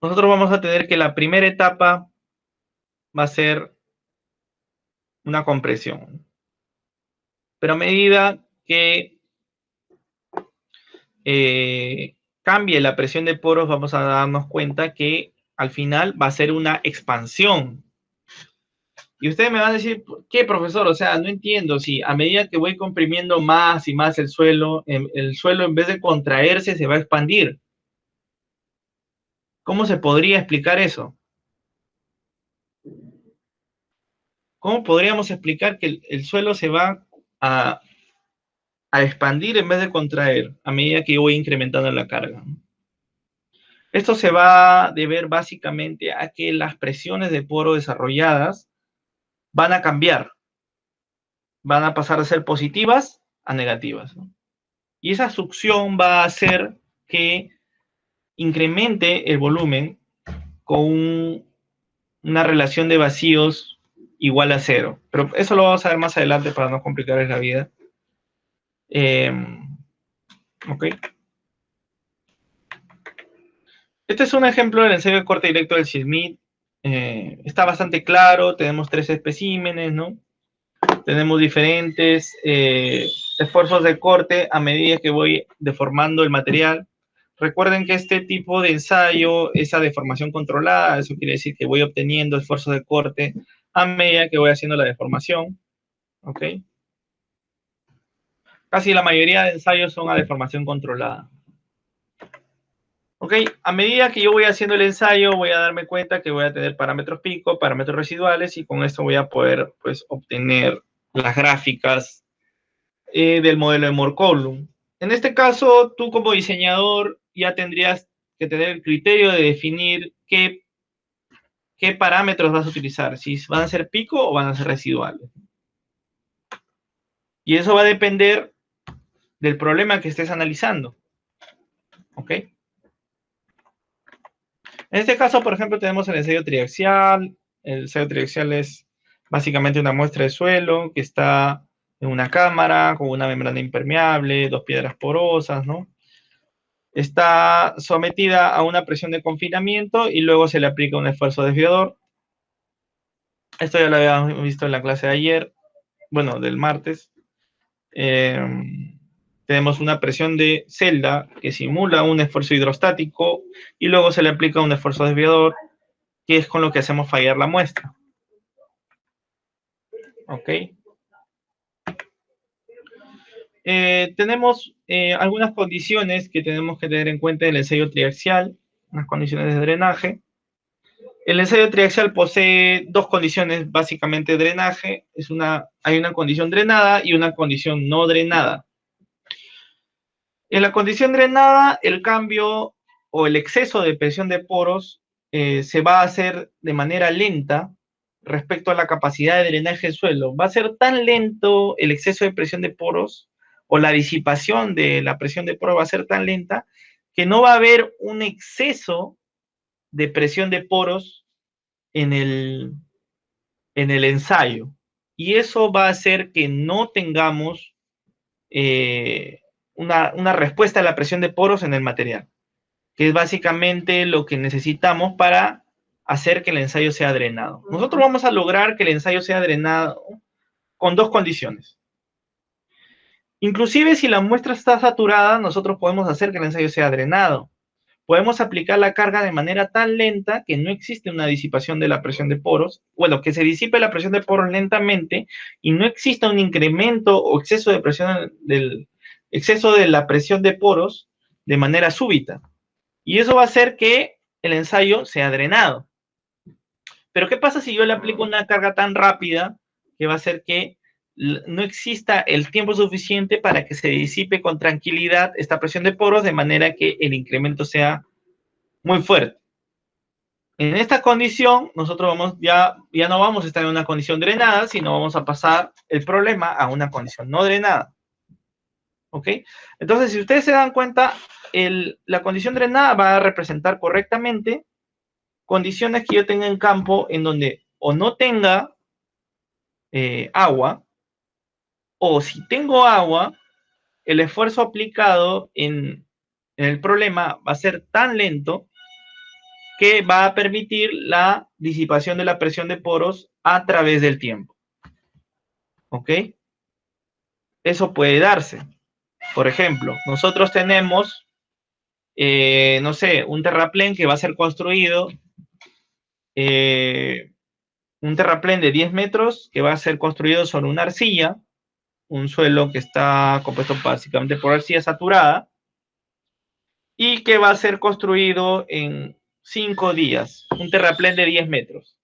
nosotros vamos a tener que la primera etapa va a ser una compresión. Pero a medida que cambie la presión de poros, vamos a darnos cuenta que al final va a ser una expansión. Y ustedes me van a decir, ¿qué, profesor? O sea, no entiendo si a medida que voy comprimiendo más y más el suelo en vez de contraerse se va a expandir. ¿Cómo se podría explicar eso? ¿Cómo podríamos explicar que el suelo se va a expandir en vez de contraer a medida que yo voy incrementando la carga? Esto se va a deber básicamente a que las presiones de poro desarrolladas van a cambiar, van a pasar a ser positivas a negativas, ¿no? Y esa succión va a hacer que incremente el volumen con una relación de vacíos igual a 0. Pero eso lo vamos a ver más adelante para no complicarles la vida. Ok. Este es un ejemplo del ensayo de corte directo del Smith. Está bastante claro. Tenemos 3 especímenes, ¿no? Tenemos diferentes esfuerzos de corte a medida que voy deformando el material. Recuerden que este tipo de ensayo es a deformación controlada. Eso quiere decir que voy obteniendo esfuerzos de corte a medida que voy haciendo la deformación. ¿Ok? Casi la mayoría de ensayos son a deformación controlada. ¿Ok? A medida que yo voy haciendo el ensayo, voy a darme cuenta que voy a tener parámetros pico, parámetros residuales, y con esto voy a poder, pues, obtener las gráficas del modelo de Moore-Coulomb. En este caso, tú como diseñador ya tendrías que tener el criterio de definir qué parámetros vas a utilizar, si van a ser pico o van a ser residuales. Y eso va a depender del problema que estés analizando. ¿Ok? En este caso, por ejemplo, tenemos el ensayo triaxial. El ensayo triaxial es básicamente una muestra de suelo que está en una cámara con una membrana impermeable, 2 piedras porosas, ¿no? Está sometida a una presión de confinamiento y luego se le aplica un esfuerzo desviador. Esto ya lo habíamos visto en la clase de ayer, bueno, del martes. Tenemos una presión de celda que simula un esfuerzo hidrostático y luego se le aplica un esfuerzo desviador, que es con lo que hacemos fallar la muestra. ¿Ok? Tenemos algunas condiciones que tenemos que tener en cuenta del ensayo triaxial, unas condiciones de drenaje. El ensayo triaxial posee 2 condiciones básicamente de drenaje. Hay una condición drenada y una condición no drenada. En la condición drenada, el cambio o el exceso de presión de poros se va a hacer de manera lenta respecto a la capacidad de drenaje del suelo. Va a ser tan lento el exceso de presión de poros o la disipación de la presión de poros va a ser tan lenta que no va a haber un exceso de presión de poros en el ensayo. Y eso va a hacer que no tengamos una respuesta a la presión de poros en el material, que es básicamente lo que necesitamos para hacer que el ensayo sea drenado. Nosotros vamos a lograr que el ensayo sea drenado con 2 condiciones. Inclusive si la muestra está saturada, nosotros podemos hacer que el ensayo sea drenado. Podemos aplicar la carga de manera tan lenta que no existe una disipación de la presión de poros, bueno, que se disipe la presión de poros lentamente y no exista un incremento o exceso de presión exceso de la presión de poros de manera súbita. Y eso va a hacer que el ensayo sea drenado. Pero ¿qué pasa si yo le aplico una carga tan rápida que va a hacer que no exista el tiempo suficiente para que se disipe con tranquilidad esta presión de poros de manera que el incremento sea muy fuerte? En esta condición, nosotros ya no vamos a estar en una condición drenada, sino vamos a pasar el problema a una condición no drenada. ¿Ok? Entonces, si ustedes se dan cuenta, la condición drenada va a representar correctamente condiciones que yo tenga en campo en donde o no tenga agua, o si tengo agua, el esfuerzo aplicado en el problema va a ser tan lento que va a permitir la disipación de la presión de poros a través del tiempo. ¿Ok? Eso puede darse. Por ejemplo, nosotros tenemos, no sé, un terraplén que va a ser construido, un terraplén de 10 metros que va a ser construido sobre una arcilla, un suelo que está compuesto básicamente por arcilla saturada, y que va a ser construido en 5 días, un terraplén de 10 metros.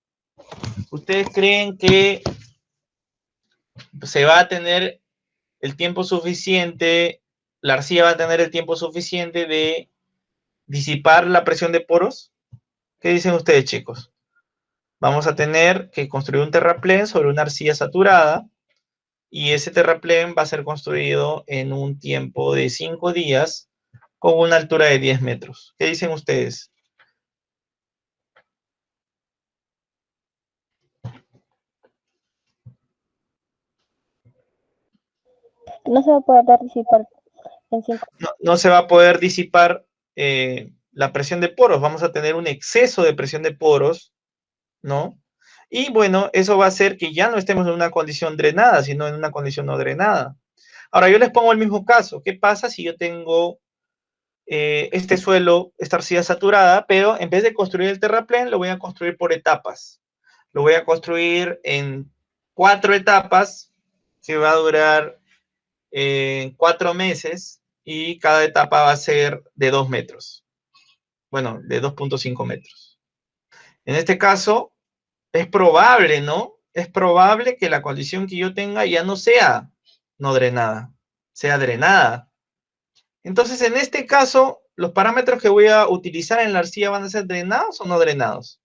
¿Ustedes creen que se va a tener el tiempo suficiente, la arcilla va a tener el tiempo suficiente de disipar la presión de poros? ¿Qué dicen ustedes, chicos? Vamos a tener que construir un terraplén sobre una arcilla saturada y ese terraplén va a ser construido en un tiempo de 5 días con una altura de 10 metros. ¿Qué dicen ustedes? No se va a poder disipar en 5. No se va a poder disipar la presión de poros, vamos a tener un exceso de presión de poros, ¿no? Y bueno, eso va a hacer que ya no estemos en una condición drenada, sino en una condición no drenada. Ahora, yo les pongo el mismo caso. ¿Qué pasa si yo tengo este suelo, esta arcilla saturada, pero en vez de construir el terraplén, lo voy a construir por etapas? Lo voy a construir en 4 etapas, que va a durar 4 meses, y cada etapa va a ser de 2 metros. Bueno, de 2.5 metros. En este caso, es probable, ¿no? Es probable que la condición que yo tenga ya no sea no drenada, sea drenada. Entonces, en este caso, los parámetros que voy a utilizar en la arcilla van a ser drenados o no drenados.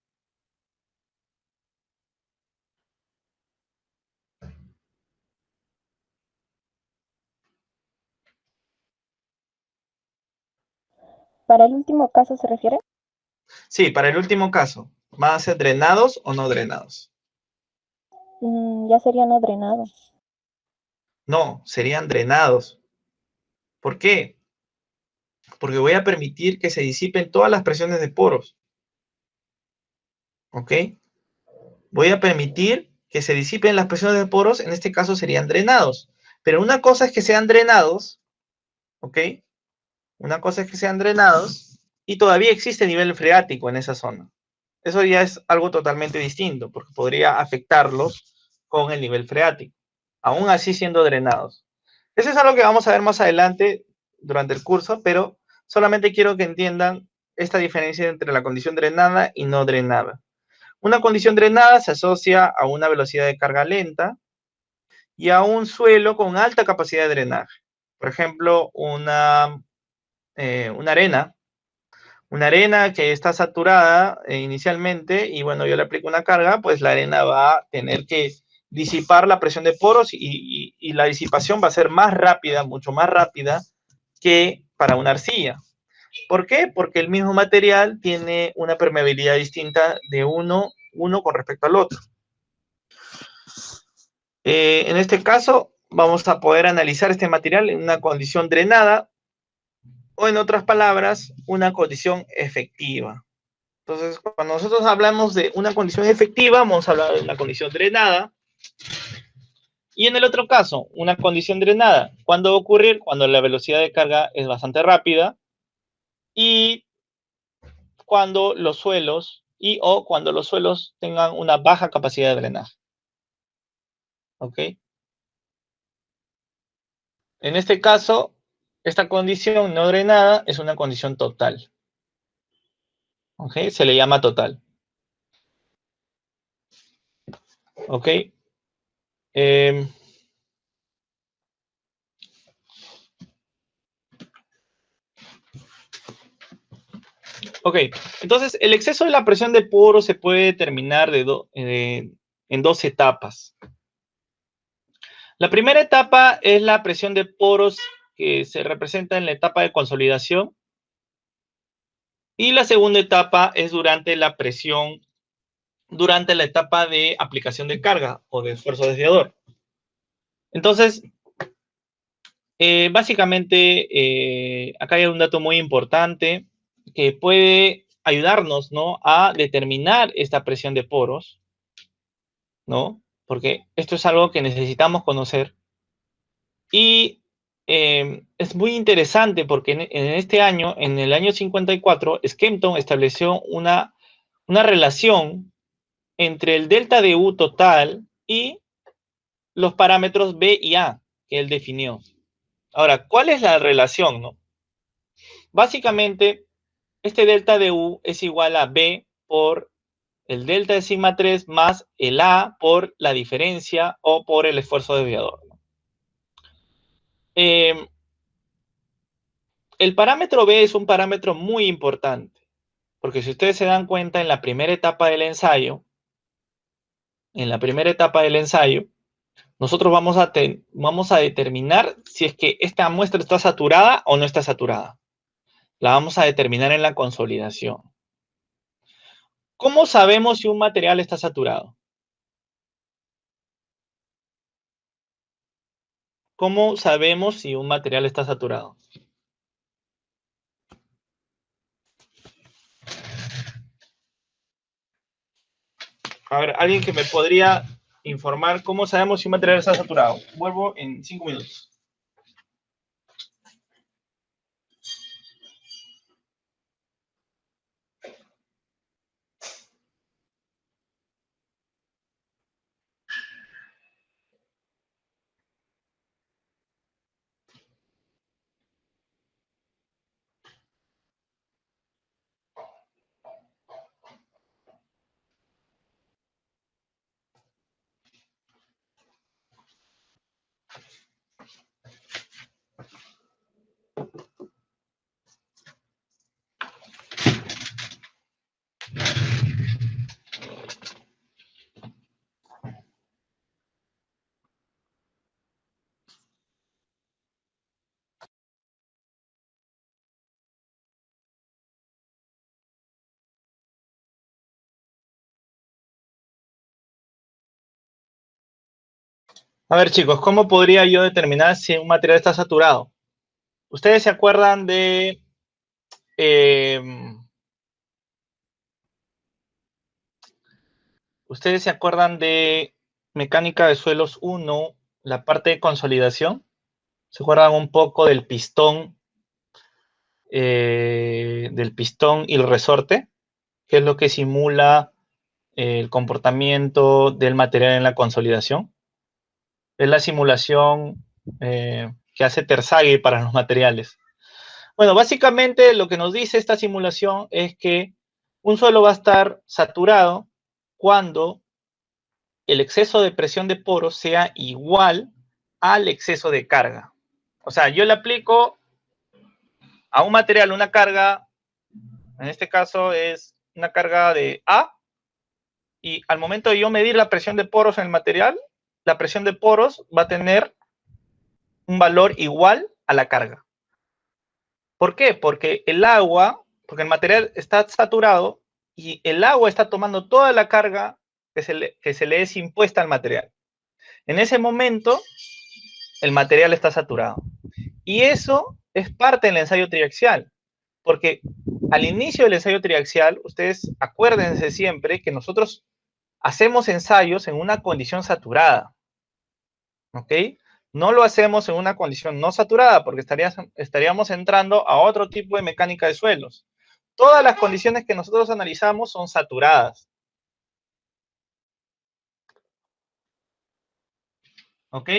¿Para el último caso se refiere? Sí, para el último caso, ¿van a ser drenados o no drenados? Ya sería no drenado. No, serían drenados. ¿Por qué? Porque voy a permitir que se disipen todas las presiones de poros. ¿Ok? Voy a permitir que se disipen las presiones de poros, en este caso serían drenados. Pero una cosa es que sean drenados, ¿ok? Una cosa es que sean drenados y todavía existe nivel freático en esa zona. Eso ya es algo totalmente distinto, porque podría afectarlos con el nivel freático, aún así siendo drenados. Eso es algo que vamos a ver más adelante durante el curso, pero solamente quiero que entiendan esta diferencia entre la condición drenada y no drenada. Una condición drenada se asocia a una velocidad de carga lenta y a un suelo con alta capacidad de drenaje. Por ejemplo, arena, una arena que está saturada inicialmente y bueno, yo le aplico una carga, pues la arena va a tener que disipar la presión de poros y la disipación va a ser más rápida, mucho más rápida que para una arcilla. ¿Por qué? Porque el mismo material tiene una permeabilidad distinta de uno con respecto al otro. En este caso, vamos a poder analizar este material en una condición drenada o, en otras palabras, una condición efectiva. Entonces, cuando nosotros hablamos de una condición efectiva, vamos a hablar de una condición drenada. Y en el otro caso, una condición drenada, ¿cuándo va a ocurrir? Cuando la velocidad de carga es bastante rápida y cuando los suelos cuando los suelos tengan una baja capacidad de drenaje. ¿Ok? En este caso, esta condición no drenada es una condición total. ¿Ok? Se le llama total. ¿Ok? Ok, entonces el exceso de la presión de poro se puede determinar en 2 etapas. La primera etapa es la presión de poros que se representa en la etapa de consolidación. Y la segunda etapa es durante la etapa de aplicación de carga o de esfuerzo desviador. Entonces, básicamente, acá hay un dato muy importante que puede ayudarnos, ¿no?, a determinar esta presión de poros, ¿no? Porque esto es algo que necesitamos conocer. Y es muy interesante porque en este año, en el año 54, Skempton estableció una relación entre el delta de U total y los parámetros B y A que él definió. Ahora, ¿cuál es la relación, no? Básicamente, este delta de U es igual a B por el delta de sigma 3 más el A por la diferencia o por el esfuerzo desviador, ¿no? El parámetro B es un parámetro muy importante, porque si ustedes se dan cuenta, en la primera etapa del ensayo, Nosotros vamos a determinar si es que esta muestra está saturada o no está saturada. La vamos a determinar en la consolidación. ¿Cómo sabemos si un material está saturado? ¿Cómo sabemos si un material está saturado? A ver, alguien que me podría informar cómo sabemos si un material está saturado. Vuelvo en 5 minutos. A ver, chicos, ¿cómo podría yo determinar si un material está saturado? ¿Ustedes se acuerdan de ¿ustedes se acuerdan de mecánica de suelos 1, la parte de consolidación? ¿Se acuerdan un poco del pistón y el resorte? ¿Qué es lo que simula el comportamiento del material en la consolidación? Es la simulación que hace Terzaghi para los materiales. Bueno, básicamente lo que nos dice esta simulación es que un suelo va a estar saturado cuando el exceso de presión de poros sea igual al exceso de carga. O sea, yo le aplico a un material una carga, en este caso es una carga de A, y al momento de yo medir la presión de poros en el material, la presión de poros va a tener un valor igual a la carga. ¿Por qué? Porque el material está saturado y el agua está tomando toda la carga que se le es impuesta al material. En ese momento, el material está saturado. Y eso es parte del ensayo triaxial, porque al inicio del ensayo triaxial, ustedes acuérdense siempre que nosotros hacemos ensayos en una condición saturada, ¿ok? No lo hacemos en una condición no saturada, porque estaríamos entrando a otro tipo de mecánica de suelos. Todas las condiciones que nosotros analizamos son saturadas, ¿ok?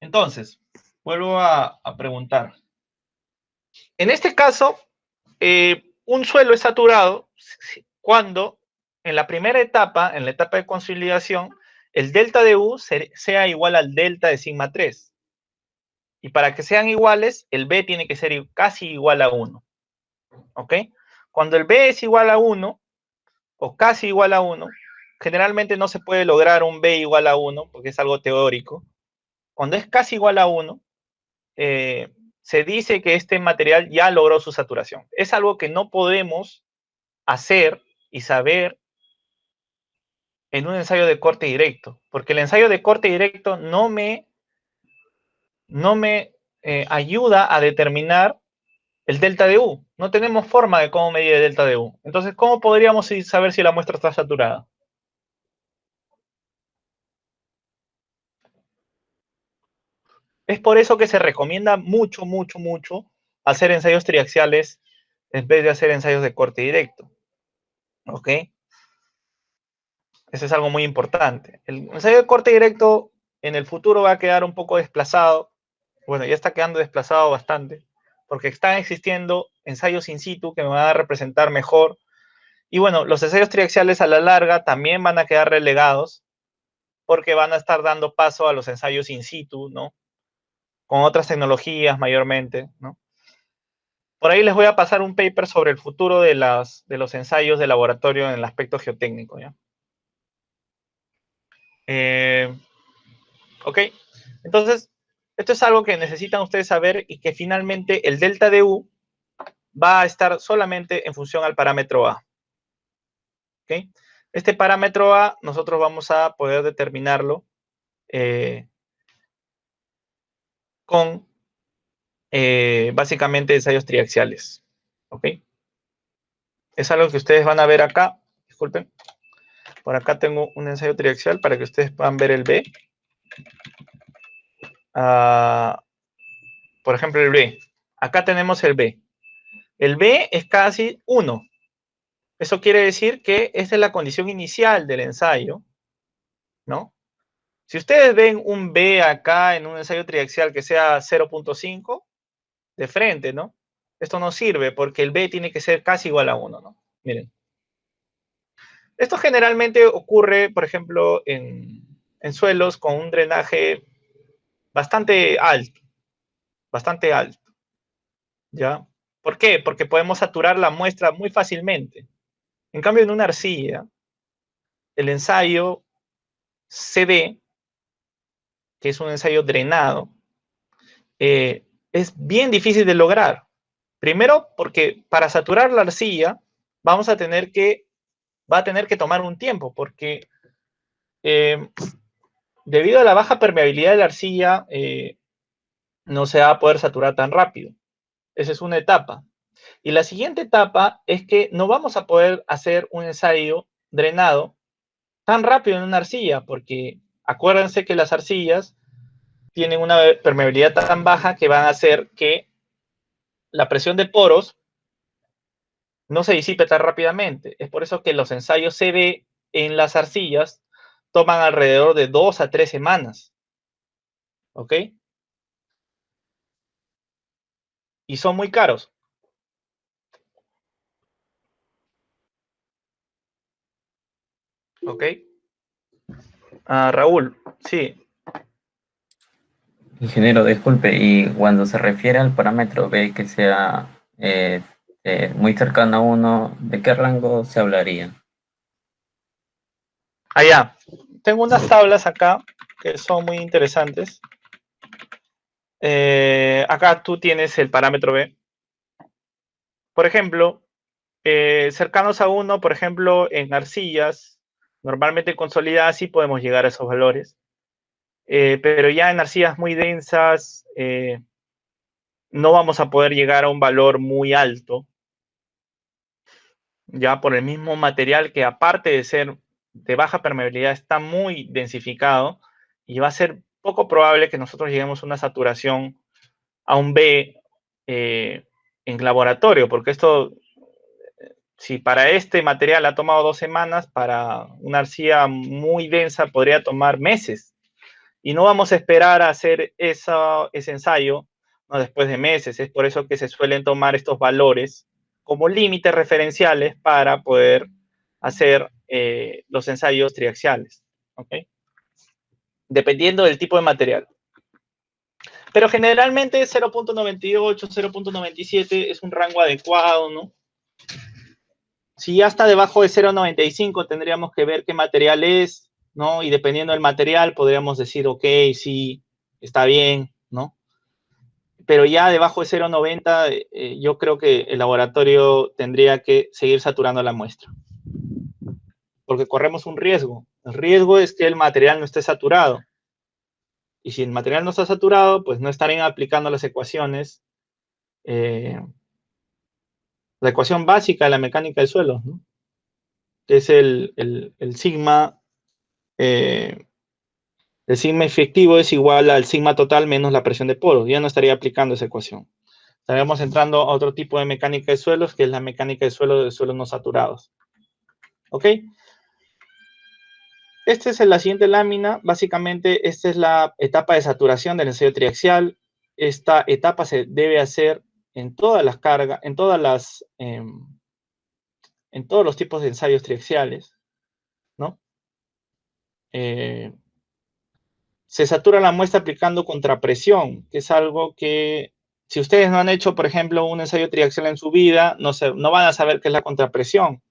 Entonces, vuelvo a preguntar. En este caso, un suelo es saturado cuando en la primera etapa, en la etapa de consolidación, el delta de U sea igual al delta de sigma 3. Y para que sean iguales, el B tiene que ser casi igual a 1. ¿Ok? Cuando el B es igual a 1, o casi igual a 1, generalmente no se puede lograr un B igual a 1, porque es algo teórico. Cuando es casi igual a 1, se dice que este material ya logró su saturación. Es algo que no podemos hacer y saber en un ensayo de corte directo, porque el ensayo de corte directo no me ayuda a determinar el delta de U. No tenemos forma de cómo medir el delta de U. Entonces, ¿cómo podríamos saber si la muestra está saturada? Es por eso que se recomienda mucho, mucho, mucho hacer ensayos triaxiales en vez de hacer ensayos de corte directo. ¿Ok? Eso es algo muy importante. El ensayo de corte directo en el futuro va a quedar un poco desplazado. Bueno, ya está quedando desplazado bastante, porque están existiendo ensayos in situ que me van a representar mejor. Y bueno, los ensayos triaxiales a la larga también van a quedar relegados, porque van a estar dando paso a los ensayos in situ, ¿no? Con otras tecnologías mayormente, ¿no? Por ahí les voy a pasar un paper sobre el futuro de los ensayos de laboratorio en el aspecto geotécnico, ¿ya? ¿Ok? Entonces, esto es algo que necesitan ustedes saber y que finalmente el delta de U va a estar solamente en función al parámetro A. ¿Ok? Este parámetro A nosotros vamos a poder determinarlo con básicamente ensayos triaxiales. ¿Ok? Es algo que ustedes van a ver acá. Disculpen. Por acá tengo un ensayo triaxial para que ustedes puedan ver el B. Por ejemplo, el B. Acá tenemos el B. El B es casi 1. Eso quiere decir que esta es la condición inicial del ensayo, ¿no? Si ustedes ven un B acá en un ensayo triaxial que sea 0.5 de frente, ¿no? Esto no sirve porque el B tiene que ser casi igual a 1, ¿no? Miren. Esto generalmente ocurre, por ejemplo, en suelos con un drenaje bastante alto, ¿ya? ¿Por qué? Porque podemos saturar la muestra muy fácilmente. En cambio, en una arcilla, el ensayo CD, que es un ensayo drenado, es bien difícil de lograr. Primero, porque para saturar la arcilla va a tener que tomar un tiempo, porque debido a la baja permeabilidad de la arcilla, no se va a poder saturar tan rápido. Esa es una etapa. Y la siguiente etapa es que no vamos a poder hacer un ensayo drenado tan rápido en una arcilla, porque acuérdense que las arcillas tienen una permeabilidad tan baja que van a hacer que la presión de poros no se disipe tan rápidamente. Es por eso que los ensayos CD en las arcillas toman alrededor de 2 a 3 semanas. ¿Ok? Y son muy caros. ¿Ok? Raúl, sí. Ingeniero, disculpe, y cuando se refiere al parámetro B que sea muy cercano a 1, ¿de qué rango se hablaría? Allá. Tengo unas tablas acá que son muy interesantes. Acá tú tienes el parámetro B. Por ejemplo, cercanos a 1, por ejemplo, en arcillas, normalmente consolidadas sí podemos llegar a esos valores. Pero ya en arcillas muy densas no vamos a poder llegar a un valor muy alto, ya por el mismo material que aparte de ser de baja permeabilidad está muy densificado y va a ser poco probable que nosotros lleguemos a una saturación a un B en laboratorio, porque esto, si para este material ha tomado 2 semanas, para una arcilla muy densa podría tomar meses. Y no vamos a esperar a hacer ese ensayo, ¿no?, después de meses. Es por eso que se suelen tomar estos valores como límites referenciales para poder hacer los ensayos triaxiales. ¿Okay? Dependiendo del tipo de material. Pero generalmente 0.98, 0.97 es un rango adecuado, ¿no? Si ya está debajo de 0.95 tendríamos que ver qué material es, ¿no? Y dependiendo del material podríamos decir, ok, sí, está bien, ¿no? Pero ya debajo de 0.90 yo creo que el laboratorio tendría que seguir saturando la muestra. Porque corremos un riesgo. El riesgo es que el material no esté saturado. Y si el material no está saturado, pues no estarían aplicando las ecuaciones, la ecuación básica de la mecánica del suelo, ¿no? Que es el sigma, el sigma efectivo es igual al sigma total menos la presión de poros. Ya no estaría aplicando esa ecuación. Estaríamos entrando a otro tipo de mecánica de suelos, que es la mecánica de suelos no saturados. ¿Ok? Esta es la siguiente lámina. Básicamente, esta es la etapa de saturación del ensayo triaxial. Esta etapa se debe hacer en todas las cargas, en todos los tipos de ensayos triaxiales, ¿no? Se satura la muestra aplicando contrapresión, que es algo que, si ustedes no han hecho, por ejemplo, un ensayo triaxial en su vida, no van a saber qué es la contrapresión.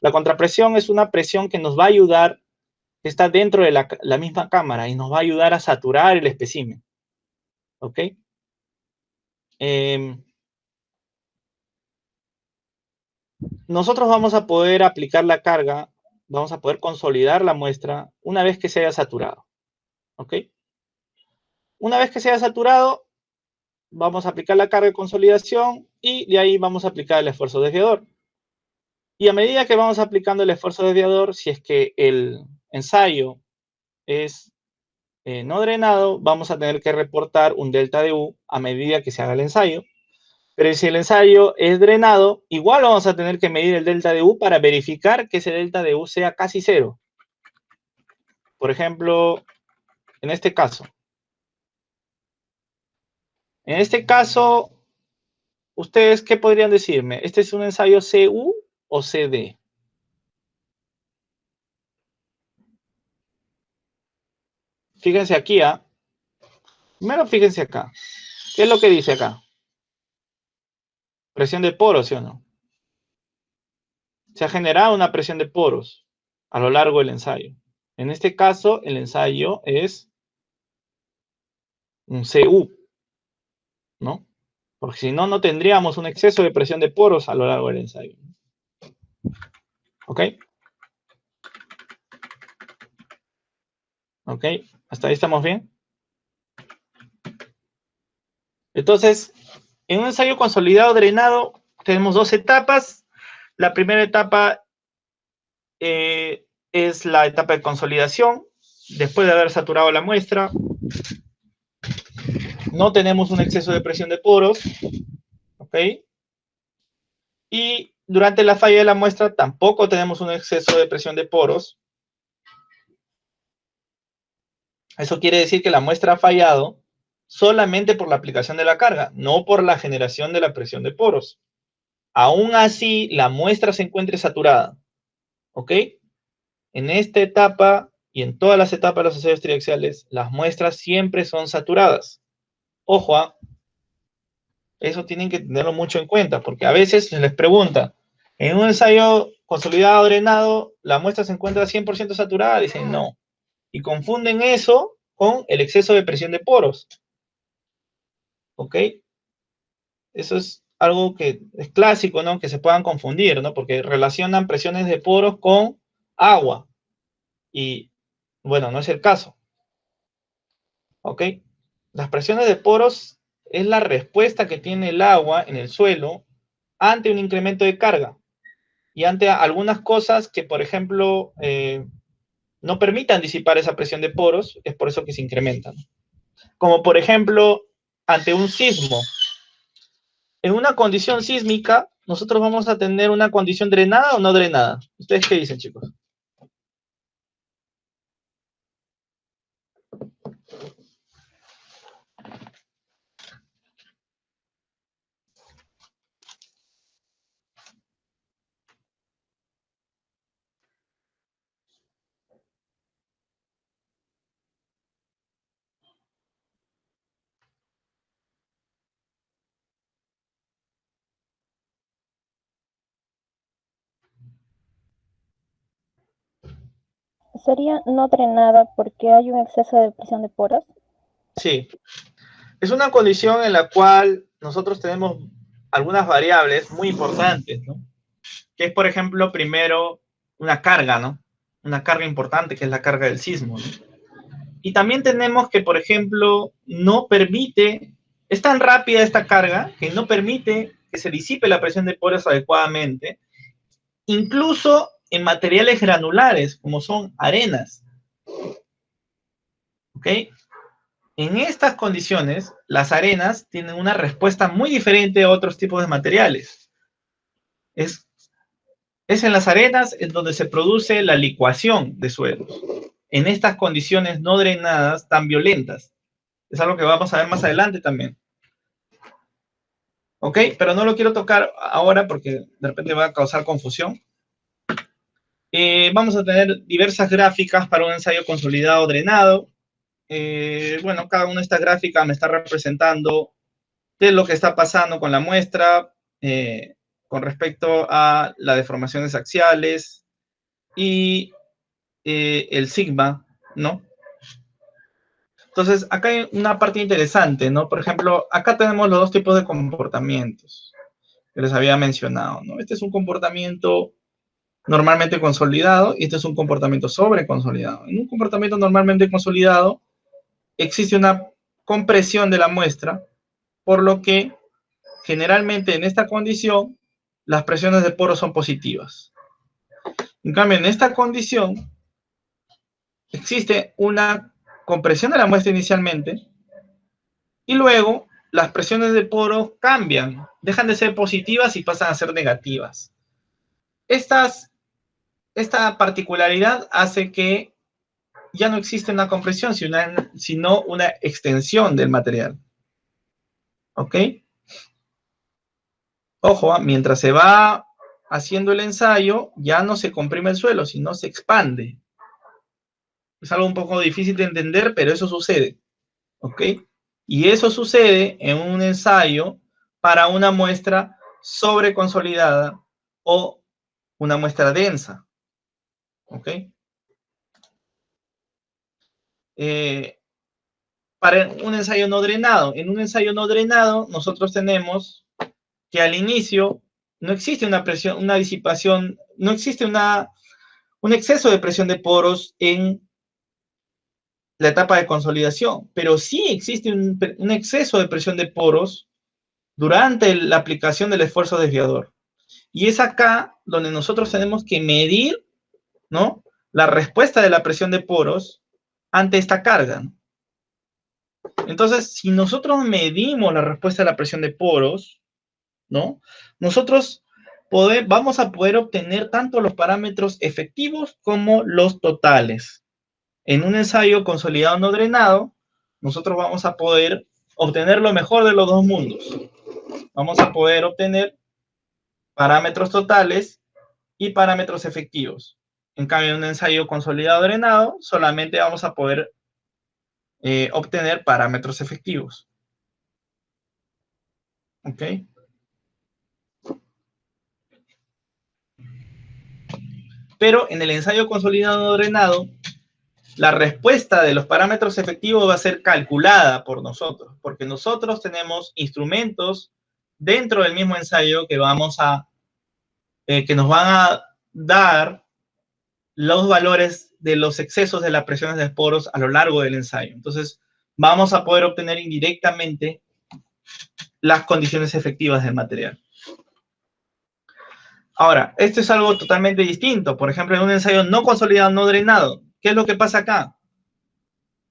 La contrapresión es una presión que nos va a ayudar que está dentro de la misma cámara y nos va a ayudar a saturar el espécimen. ¿Ok? Nosotros vamos a poder aplicar la carga, vamos a poder consolidar la muestra una vez que se haya saturado. ¿Ok? Una vez que se haya saturado, vamos a aplicar la carga de consolidación y de ahí vamos a aplicar el esfuerzo desviador. Y a medida que vamos aplicando el esfuerzo desviador, si es que el ensayo es no drenado, vamos a tener que reportar un delta de U a medida que se haga el ensayo. Pero si el ensayo es drenado, igual vamos a tener que medir el delta de U para verificar que ese delta de U sea casi cero. Por ejemplo, en este caso. En este caso, ¿ustedes qué podrían decirme? ¿Este es un ensayo CU o CD? Fíjense aquí, ¿ah? Primero fíjense acá. ¿Qué es lo que dice acá? Presión de poros, ¿sí o no? Se ha generado una presión de poros a lo largo del ensayo. En este caso, el ensayo es un CU, ¿no? Porque si no, no tendríamos un exceso de presión de poros a lo largo del ensayo. ¿Ok? ¿Ok? ¿Hasta ahí estamos bien? Entonces, en un ensayo consolidado drenado, tenemos dos etapas. La primera etapa es la etapa de consolidación. Después de haber saturado la muestra, no tenemos un exceso de presión de poros. ¿Ok? Y durante la falla de la muestra tampoco tenemos un exceso de presión de poros. Eso quiere decir que la muestra ha fallado solamente por la aplicación de la carga, no por la generación de la presión de poros. Aún así, la muestra se encuentre saturada. ¿Ok? En esta etapa y en todas las etapas de los ensayos triaxiales, las muestras siempre son saturadas. Ojo, eso tienen que tenerlo mucho en cuenta, porque a veces se les pregunta, en un ensayo consolidado drenado, ¿la muestra se encuentra 100% saturada? Dicen no. Y confunden eso con el exceso de presión de poros. ¿Ok? Eso es algo que es clásico, ¿no? Que se puedan confundir, ¿no? Porque relacionan presiones de poros con agua. Y, bueno, no es el caso. ¿Ok? Las presiones de poros es la respuesta que tiene el agua en el suelo ante un incremento de carga y ante algunas cosas que, por ejemplo, no permitan disipar esa presión de poros, es por eso que se incrementan. Como, por ejemplo, ante un sismo. En una condición sísmica, nosotros vamos a tener una condición drenada o no drenada. ¿Ustedes qué dicen, chicos? ¿Sería no drenada porque hay un exceso de presión de poros? Sí. Es una condición en la cual nosotros tenemos algunas variables muy importantes, ¿no? Que es, por ejemplo, primero, una carga, ¿no? Una carga importante, que es la carga del sismo, ¿no? Y también tenemos que, por ejemplo, no permite, es tan rápida esta carga que no permite que se disipe la presión de poros adecuadamente, incluso en materiales granulares, como son arenas. ¿Ok? En estas condiciones, las arenas tienen una respuesta muy diferente a otros tipos de materiales. Es en las arenas en donde se produce la licuación de suelos. En estas condiciones no drenadas tan violentas. Es algo que vamos a ver más adelante también. ¿Ok? Pero no lo quiero tocar ahora porque de repente va a causar confusión. Vamos a tener diversas gráficas para un ensayo consolidado drenado. Bueno, cada una de estas gráficas me está representando qué es lo que está pasando con la muestra con respecto a las deformaciones axiales y el sigma, ¿no? Entonces, acá hay una parte interesante, ¿no? Por ejemplo, acá tenemos los dos tipos de comportamientos que les había mencionado, ¿no? Este es un comportamiento normalmente consolidado y este es un comportamiento sobreconsolidado. En un comportamiento normalmente consolidado existe una compresión de la muestra, por lo que generalmente en esta condición las presiones de poro son positivas. En cambio, en esta condición existe una compresión de la muestra inicialmente y luego las presiones de poro cambian, dejan de ser positivas y pasan a ser negativas. Esta particularidad hace que ya no existe una compresión, sino una extensión del material. ¿Ok? Ojo, mientras se va haciendo el ensayo, ya no se comprime el suelo, sino se expande. Es algo un poco difícil de entender, pero eso sucede. ¿Ok? Y eso sucede en un ensayo para una muestra sobreconsolidada o una muestra densa. ¿Ok? Para un ensayo no drenado. En un ensayo no drenado, nosotros tenemos que al inicio no existe una presión, una disipación, no existe un exceso de presión de poros en la etapa de consolidación, pero sí existe un exceso de presión de poros durante la aplicación del esfuerzo desviador. Y es acá donde nosotros tenemos que medir, ¿no?, la respuesta de la presión de poros ante esta carga, ¿no? Entonces, si nosotros medimos la respuesta de la presión de poros, ¿no?, nosotros vamos a poder obtener tanto los parámetros efectivos como los totales. En un ensayo consolidado no drenado, nosotros vamos a poder obtener lo mejor de los dos mundos. Vamos a poder obtener parámetros totales y parámetros efectivos. En cambio, en un ensayo consolidado drenado, solamente vamos a poder obtener parámetros efectivos. ¿Ok? Pero en el ensayo consolidado no drenado, la respuesta de los parámetros efectivos va a ser calculada por nosotros, porque nosotros tenemos instrumentos dentro del mismo ensayo que que nos van a dar los valores de los excesos de las presiones de poros a lo largo del ensayo. Entonces, vamos a poder obtener indirectamente las condiciones efectivas del material. Ahora, esto es algo totalmente distinto. Por ejemplo, en un ensayo no consolidado, no drenado, ¿qué es lo que pasa acá?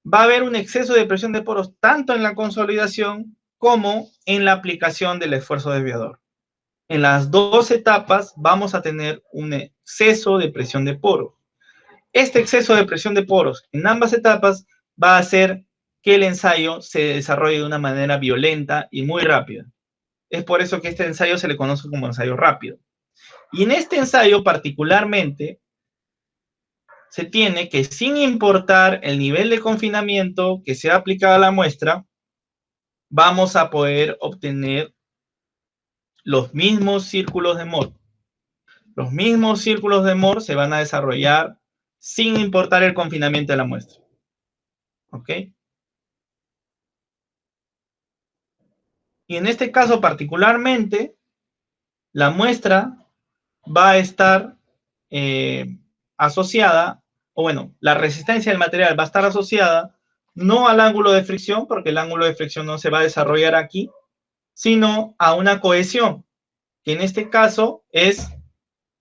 Va a haber un exceso de presión de poros tanto en la consolidación como en la aplicación del esfuerzo desviador. En las dos etapas vamos a tener un exceso de presión de poros. Este exceso de presión de poros en ambas etapas va a hacer que el ensayo se desarrolle de una manera violenta y muy rápida. Es por eso que este ensayo se le conoce como ensayo rápido. Y en este ensayo particularmente, se tiene que, sin importar el nivel de confinamiento que sea aplicado a la muestra, vamos a poder obtener los mismos círculos de Mohr. Los mismos círculos de Mohr se van a desarrollar sin importar el confinamiento de la muestra. ¿Ok? Y en este caso particularmente, la muestra va a estar asociada, o bueno, la resistencia del material va a estar asociada no al ángulo de fricción, porque el ángulo de fricción no se va a desarrollar aquí, sino a una cohesión, que en este caso es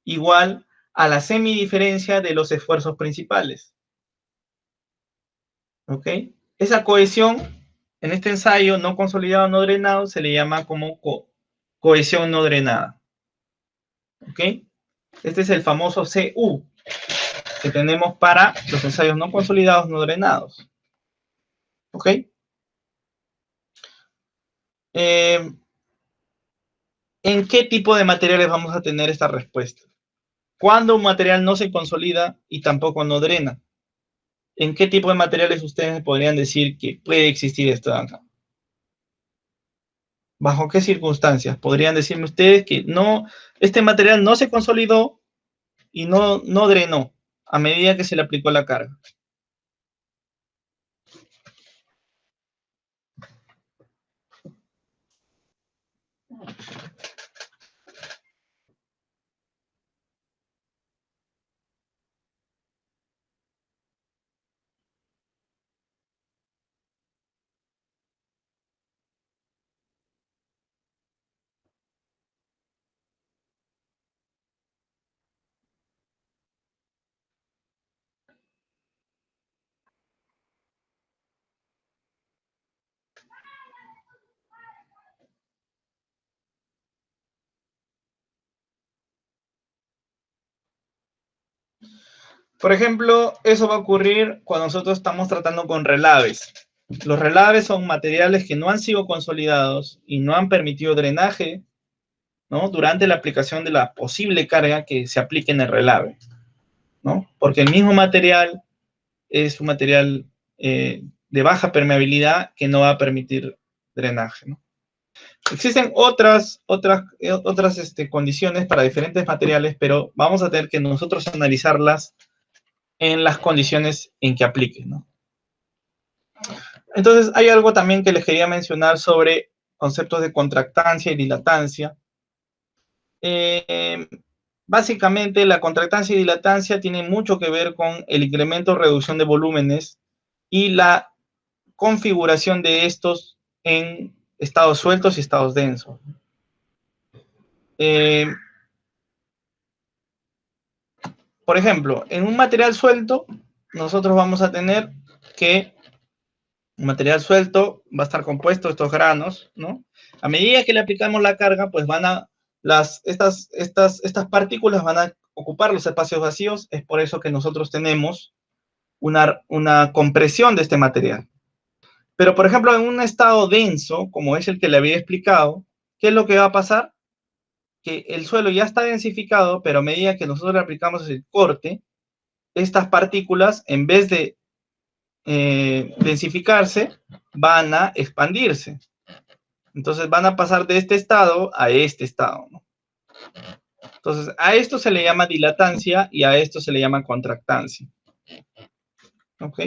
igual a la semidiferencia de los esfuerzos principales. ¿Ok? Esa cohesión, en este ensayo no consolidado, no drenado, se le llama como cohesión no drenada. ¿Ok? Este es el famoso CU que tenemos para los ensayos no consolidados, no drenados. ¿Ok? ¿En qué tipo de materiales vamos a tener esta respuesta? ¿Cuándo un material no se consolida y tampoco no drena? ¿En qué tipo de materiales ustedes podrían decir que puede existir esto de acá? ¿Bajo qué circunstancias? Podrían decirme ustedes que no, este material no se consolidó y no drenó. a medida que se le aplicó la carga. Por ejemplo, eso va a ocurrir cuando nosotros estamos tratando con relaves. Los relaves son materiales que no han sido consolidados y no han permitido drenaje, ¿no?, durante la aplicación de la posible carga que se aplique en el relave, ¿no? Porque el mismo material es un material de baja permeabilidad que no va a permitir drenaje, ¿no? Existen otras condiciones para diferentes materiales, pero vamos a tener que nosotros analizarlas en las condiciones en que apliquen, ¿no? Entonces, hay algo también que les quería mencionar sobre conceptos de contractancia y dilatancia. Básicamente, la contractancia y dilatancia tienen mucho que ver con el incremento o reducción de volúmenes y la configuración de estos en estados sueltos y estados densos. Por ejemplo, en un material suelto, nosotros vamos a tener que un material suelto va a estar compuesto de estos granos, ¿no? A medida que le aplicamos la carga, pues estas partículas van a ocupar los espacios vacíos. Es por eso que nosotros tenemos una compresión de este material. Pero, por ejemplo, en un estado denso, como es el que le había explicado, ¿qué es lo que va a pasar? Que el suelo ya está densificado, pero a medida que nosotros le aplicamos el corte, estas partículas, en vez de densificarse, van a expandirse. Entonces van a pasar de este estado a este estado, ¿no? Entonces, a esto se le llama dilatancia y a esto se le llama contractancia. ¿Ok?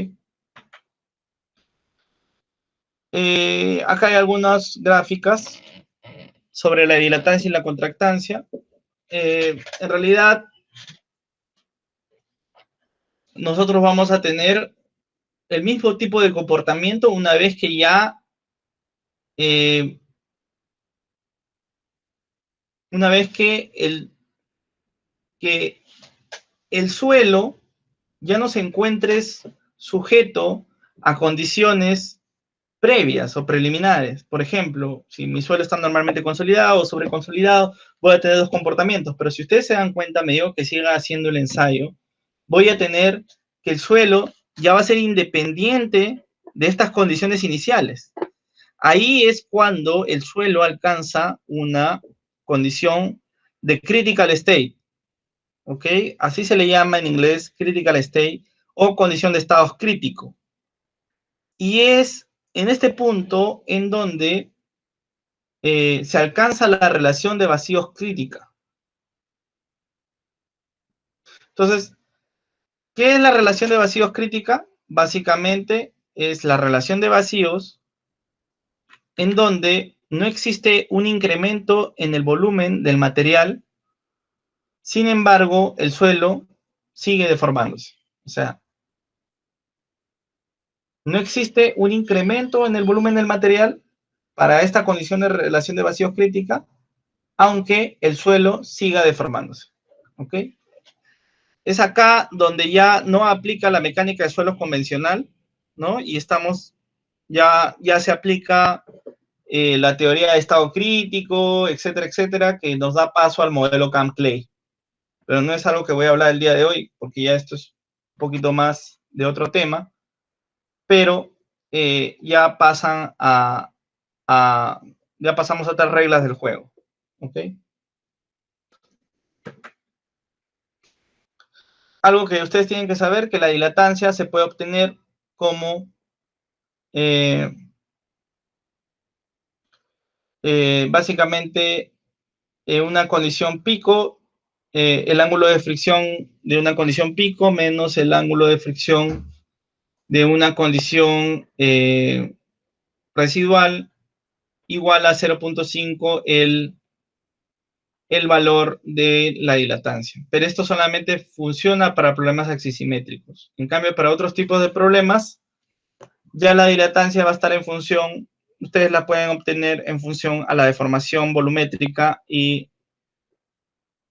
Acá hay algunas gráficas sobre la dilatancia y la contractancia. En realidad, nosotros vamos a tener el mismo tipo de comportamiento una vez que ya que el suelo ya no se encuentre sujeto a condiciones previas o preliminares. Por ejemplo, si mi suelo está normalmente consolidado o sobreconsolidado, voy a tener dos comportamientos, pero si ustedes se dan cuenta, me digo que siga haciendo el ensayo, voy a tener que el suelo ya va a ser independiente de estas condiciones iniciales. Ahí es cuando el suelo alcanza una condición de critical state, ¿ok? Así se le llama en inglés critical state o condición de estados crítico. Y es en este punto en donde se alcanza la relación de vacíos crítica. Entonces, ¿qué es la relación de vacíos crítica? Básicamente es la relación de vacíos en donde no existe un incremento en el volumen del material, sin embargo, el suelo sigue deformándose. O sea, no existe un incremento en el volumen del material para esta condición de relación de vacíos crítica, aunque el suelo siga deformándose. ¿Ok? Es acá donde ya no aplica la mecánica de suelos convencional, ¿no? Y ya se aplica la teoría de estado crítico, etcétera, que nos da paso al modelo Camp-Clay. Pero no es algo que voy a hablar el día de hoy, porque ya esto es un poquito más de otro tema, pero ya pasamos a otras reglas del juego. ¿Ok? Algo que ustedes tienen que saber, que la dilatancia se puede obtener como básicamente una condición pico el ángulo de fricción de una condición pico menos el ángulo de fricción de una condición residual igual a 0.5 el valor de la dilatancia. Pero esto solamente funciona para problemas axisimétricos. En cambio, para otros tipos de problemas, ya la dilatancia va a estar en función, ustedes la pueden obtener en función a la deformación volumétrica y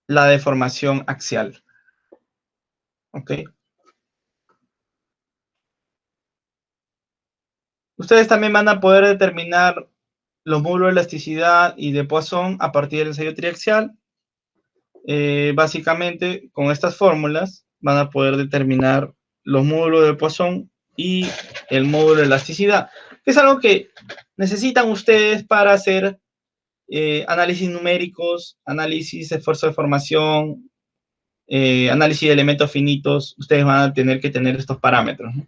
la deformación axial. ¿Ok? Ustedes también van a poder determinar los módulos de elasticidad y de Poisson a partir del ensayo triaxial. Básicamente, con estas fórmulas van a poder determinar los módulos de Poisson y el módulo de elasticidad, que es algo que necesitan ustedes para hacer análisis numéricos, análisis de esfuerzo de formación, análisis de elementos finitos. Ustedes van a tener que tener estos parámetros, ¿no?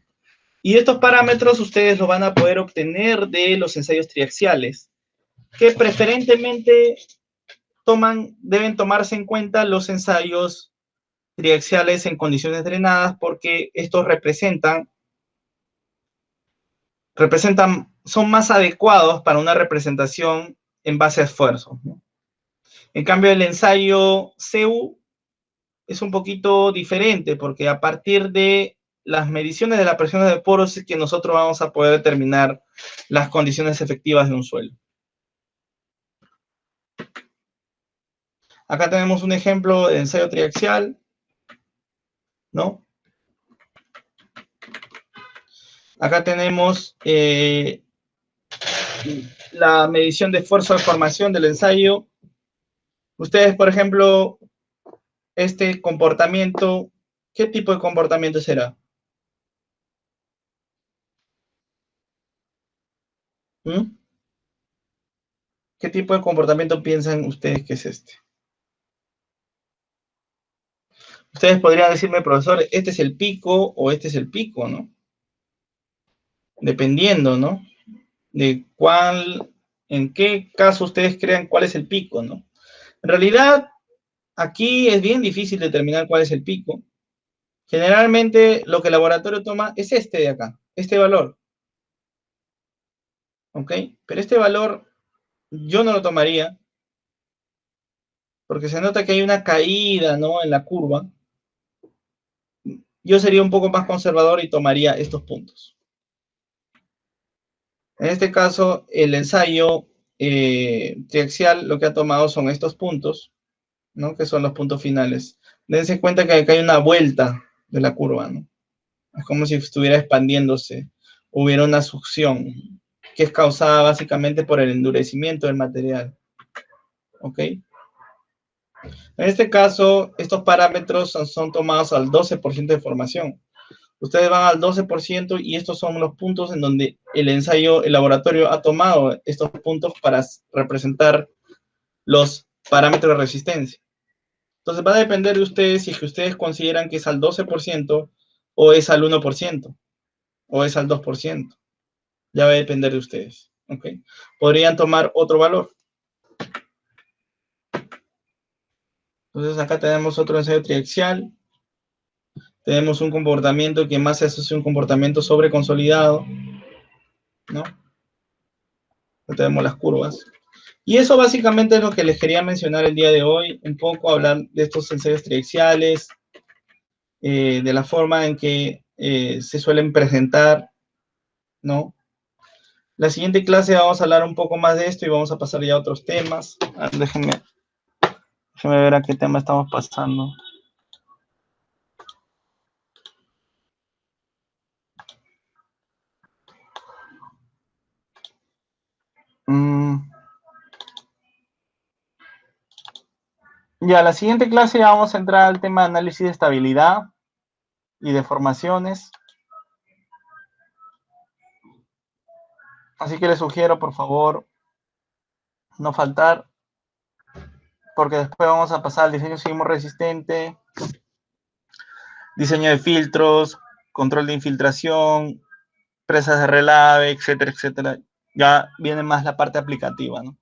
Y estos parámetros ustedes los van a poder obtener de los ensayos triaxiales, que preferentemente deben tomarse en cuenta los ensayos triaxiales en condiciones drenadas, porque estos son más adecuados para una representación en base a esfuerzos, ¿no? En cambio, el ensayo CU es un poquito diferente, porque a partir de las mediciones de las presiones de poros es que nosotros vamos a poder determinar las condiciones efectivas de un suelo. Acá tenemos un ejemplo de ensayo triaxial, ¿no? Acá tenemos la medición de esfuerzo de formación del ensayo. Ustedes, por ejemplo, este comportamiento, ¿qué tipo de comportamiento será? ¿Mm? ¿Qué tipo de comportamiento piensan ustedes que es este? Ustedes podrían decirme, profesor, este es el pico o este es el pico, ¿no? Dependiendo, ¿no? De en qué caso ustedes crean cuál es el pico, ¿no? En realidad, aquí es bien difícil determinar cuál es el pico. Generalmente, lo que el laboratorio toma es este de acá, este valor. ¿Ok? Pero este valor yo no lo tomaría, porque se nota que hay una caída, ¿no?, en la curva. Yo sería un poco más conservador y tomaría estos puntos. En este caso, el ensayo triaxial lo que ha tomado son estos puntos, ¿no?, que son los puntos finales. Dense cuenta que acá hay una vuelta de la curva, ¿no? Es como si estuviera expandiéndose, hubiera una succión, que es causada básicamente por el endurecimiento del material. ¿Ok? En este caso, estos parámetros son tomados al 12% de formación. Ustedes van al 12% y estos son los puntos en donde el laboratorio ha tomado estos puntos para representar los parámetros de resistencia. Entonces va a depender de ustedes si es que ustedes consideran que es al 12% o es al 1% o es al 2%. Ya va a depender de ustedes. ¿Ok? Podrían tomar otro valor. Entonces acá tenemos otro ensayo triaxial. Tenemos un comportamiento que más se asocia a un comportamiento sobreconsolidado, ¿no? Acá tenemos las curvas. Y eso básicamente es lo que les quería mencionar el día de hoy. Un poco hablar de estos ensayos triaxiales, de la forma en que se suelen presentar, ¿no? La siguiente clase vamos a hablar un poco más de esto y vamos a pasar ya a otros temas. Déjenme ver a qué tema estamos pasando. Ya, la siguiente clase ya vamos a entrar al tema de análisis de estabilidad y deformaciones. Así que les sugiero, por favor, no faltar, porque después vamos a pasar al diseño sismo resistente, diseño de filtros, control de infiltración, presas de relave, etcétera, etcétera. Ya viene más la parte aplicativa, ¿no?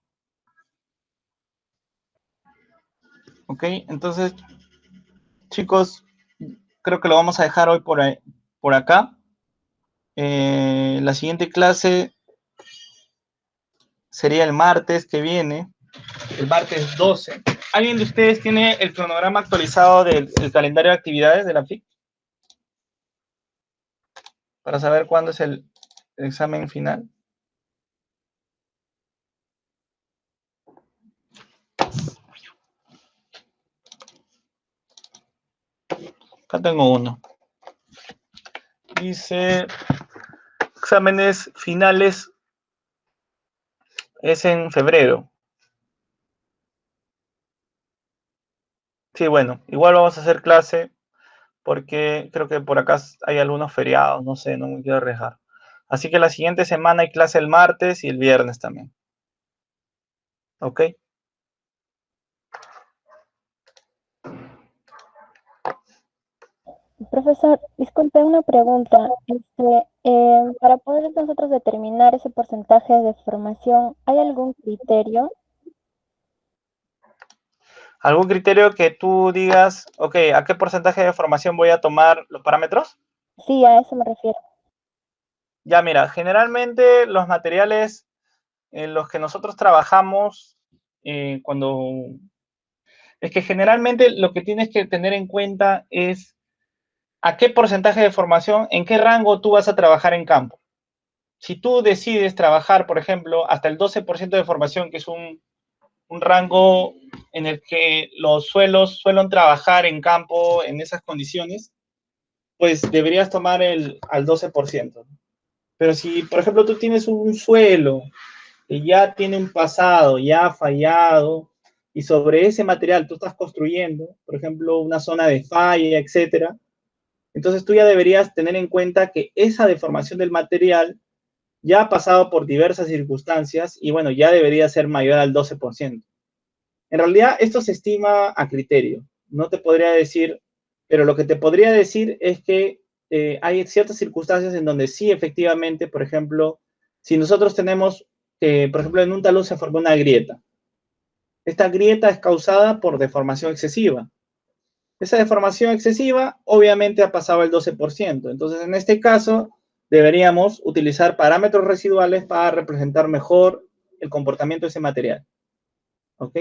Ok, entonces chicos, creo que lo vamos a dejar hoy por acá. La siguiente clase sería el martes que viene, el martes 12. ¿Alguien de ustedes tiene el cronograma actualizado del calendario de actividades de la FIC? Para saber cuándo es el examen final. Acá tengo uno. Dice, exámenes finales es en febrero. Sí, bueno, igual vamos a hacer clase porque creo que por acá hay algunos feriados, no sé, no me quiero arriesgar. Así que la siguiente semana hay clase el martes y el viernes también. ¿Ok? Profesor, disculpe una pregunta. Para poder nosotros determinar ese porcentaje de formación, ¿hay algún criterio? ¿Algún criterio que tú digas, ok, a qué porcentaje de formación voy a tomar los parámetros? Sí, a eso me refiero. Ya, mira, generalmente los materiales en los que nosotros trabajamos, es que generalmente lo que tienes que tener en cuenta es a qué porcentaje de formación, en qué rango tú vas a trabajar en campo. Si tú decides trabajar, por ejemplo, hasta el 12% de formación, que es un rango en el que los suelos suelen trabajar en campo en esas condiciones, pues deberías tomar al 12%. Pero si, por ejemplo, tú tienes un suelo que ya tiene un pasado, ya ha fallado, y sobre ese material tú estás construyendo, por ejemplo, una zona de falla, etcétera, entonces tú ya deberías tener en cuenta que esa deformación del material ya ha pasado por diversas circunstancias y bueno, ya debería ser mayor al 12%. En realidad, esto se estima a criterio. No te podría decir, pero lo que te podría decir es que hay ciertas circunstancias en donde sí, efectivamente, por ejemplo, si nosotros tenemos, por ejemplo, en un talud se formó una grieta. Esta grieta es causada por deformación excesiva. Esa deformación excesiva obviamente ha pasado el 12%. Entonces, en este caso, deberíamos utilizar parámetros residuales para representar mejor el comportamiento de ese material. ¿Ok?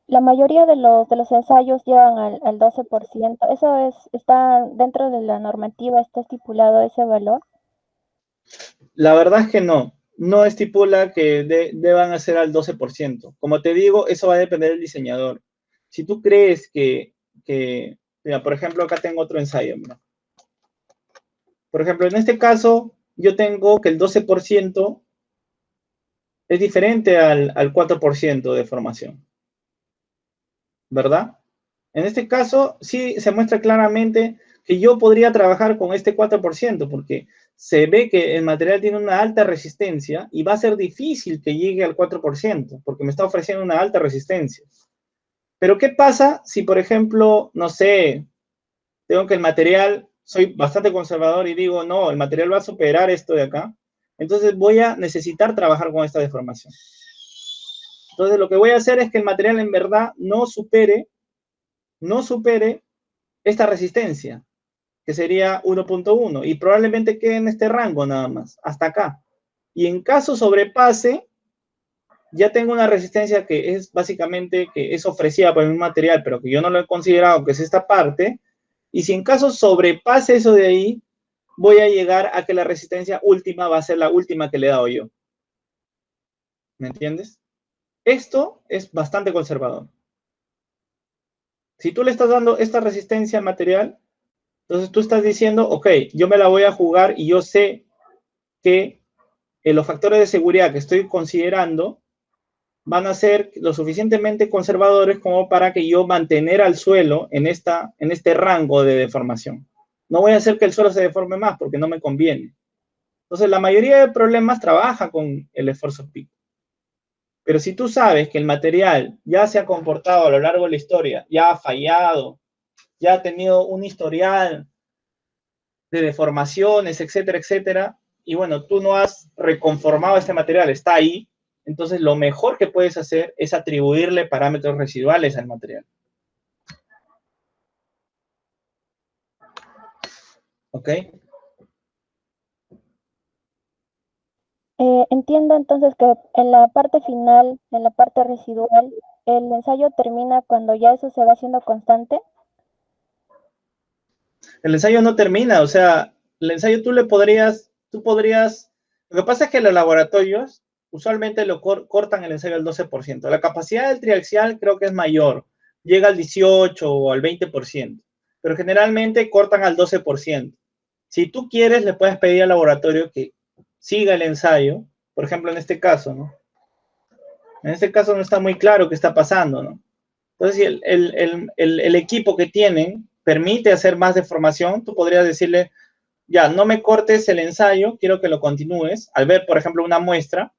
La mayoría de los ensayos llevan al 12%. ¿Eso está dentro de la normativa, está estipulado ese valor? La verdad es que no estipula que deban hacer al 12%. Como te digo, eso va a depender del diseñador. Si tú crees mira, por ejemplo, acá tengo otro ensayo. Mira. Por ejemplo, en este caso, yo tengo que el 12% es diferente al 4% de formación. ¿Verdad? En este caso, sí se muestra claramente que yo podría trabajar con este 4%, porque se ve que el material tiene una alta resistencia y va a ser difícil que llegue al 4%, porque me está ofreciendo una alta resistencia. Pero ¿qué pasa si, por ejemplo, no sé, tengo que el material, soy bastante conservador y digo, no, el material va a superar esto de acá, entonces voy a necesitar trabajar con esta deformación. Entonces lo que voy a hacer es que el material en verdad no supere esta resistencia, que sería 1.1, y probablemente quede en este rango nada más, hasta acá. Y en caso sobrepase, ya tengo una resistencia que es básicamente que es ofrecida por el mismo material, pero que yo no lo he considerado, que es esta parte, y si en caso sobrepase eso de ahí, voy a llegar a que la resistencia última va a ser la última que le he dado yo. ¿Me entiendes? Esto es bastante conservador. Si tú le estás dando esta resistencia al material, entonces tú estás diciendo, ok, yo me la voy a jugar y yo sé que los factores de seguridad que estoy considerando van a ser lo suficientemente conservadores como para que yo mantener al suelo en este rango de deformación. No voy a hacer que el suelo se deforme más porque no me conviene. Entonces, la mayoría de problemas trabaja con el esfuerzo pico. Pero si tú sabes que el material ya se ha comportado a lo largo de la historia, ya ha fallado, ya ha tenido un historial de deformaciones, etcétera, etcétera, y bueno, tú no has reconformado este material, está ahí, entonces lo mejor que puedes hacer es atribuirle parámetros residuales al material. ¿Ok? Entiendo entonces que en la parte final, en la parte residual, el ensayo termina cuando ya eso se va haciendo constante. El ensayo no termina, o sea, el ensayo tú podrías, lo que pasa es que los laboratorios usualmente cortan el ensayo al 12%. La capacidad del triaxial creo que es mayor, llega al 18 o al 20%, pero generalmente cortan al 12%. Si tú quieres, le puedes pedir al laboratorio que siga el ensayo, por ejemplo, en este caso, ¿no? En este caso no está muy claro qué está pasando, ¿no? Entonces, si el equipo que tienen permite hacer más deformación, tú podrías decirle, ya, no me cortes el ensayo, quiero que lo continúes. Al ver, por ejemplo, una muestra,